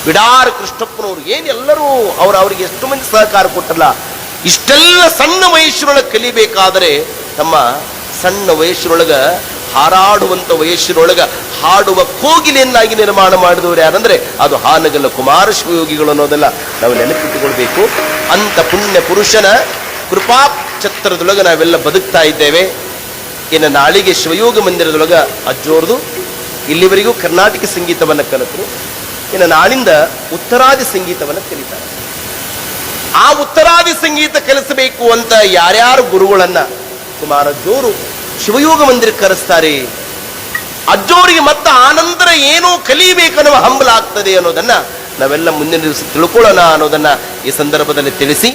ಬಿಡಾರ ಕೃಷ್ಣಪ್ಪನವರು, ಏನೆಲ್ಲರೂ ಅವರಿಗೆ ಎಷ್ಟು ಮಂದಿ ಸಹಕಾರ ಕೊಟ್ಟಲ್ಲ. ಇಷ್ಟೆಲ್ಲ ಸಣ್ಣ ವಯಸ್ಸಿನೊಳಗೆ ಕಲಿಬೇಕಾದರೆ ತಮ್ಮ ಸಣ್ಣ ವಯಸ್ಸಿನೊಳಗ ಹಾರಾಡುವಂತ ವಯಸ್ಸಿನೊಳಗ ಹಾಡುವ ಕೋಗಿಲೆಯನ್ನಾಗಿ ನಿರ್ಮಾಣ ಮಾಡಿದವರು ಯಾರಂದ್ರೆ ಅದು ಹಾನಗಲ್ಲ ಕುಮಾರ ಶಿವಯೋಗಿಗಳು ಅನ್ನೋದೆಲ್ಲ ನಾವು ನೆನಪಿಟ್ಟುಕೊಳ್ಬೇಕು. ಅಂತ ಪುಣ್ಯ ಪುರುಷನ ಕೃಪಾ ಛತ್ರದೊಳಗ ನಾವೆಲ್ಲ ಬದುಕ್ತಾ ಇದ್ದೇವೆ. ಇನ್ನು ನಾಳಿಗೆ ಶಿವಯೋಗ ಮಂದಿರದೊಳಗ ಅಜ್ಜೋರ್ದು ಇಲ್ಲಿವರೆಗೂ ಕರ್ನಾಟಕ ಸಂಗೀತವನ್ನು ಕಲಿತರು. ಇನ್ನು ನಾಳಿಂದ ಉತ್ತರಾದಿ ಸಂಗೀತವನ್ನು ಕಲಿತಾರೆ. ಆ ಉತ್ತರಾದಿ ಸಂಗೀತ ಕಲಿಸಬೇಕು ಅಂತ ಯಾರ್ಯಾರು ಗುರುಗಳನ್ನ ಕುಮಾರಜ್ಜೋರು ಶಿವಯೋಗ ಮಂದಿರಕ್ಕೆ ಕರೆಸ್ತಾರೆ, ಅಜ್ಜೋರಿಗೆ ಮತ್ತೆ ಆನಂತರ ಏನೋ ಕಲಿಬೇಕನ್ನುವ ಹಂಬಲ ಆಗ್ತದೆ ಅನ್ನೋದನ್ನ ನಾವೆಲ್ಲ ಮುಂದಿನ ದಿವಸ ತಿಳ್ಕೊಳ್ಳೋಣ ಅನ್ನೋದನ್ನ ಈ ಸಂದರ್ಭದಲ್ಲಿ ತಿಳಿಸಿ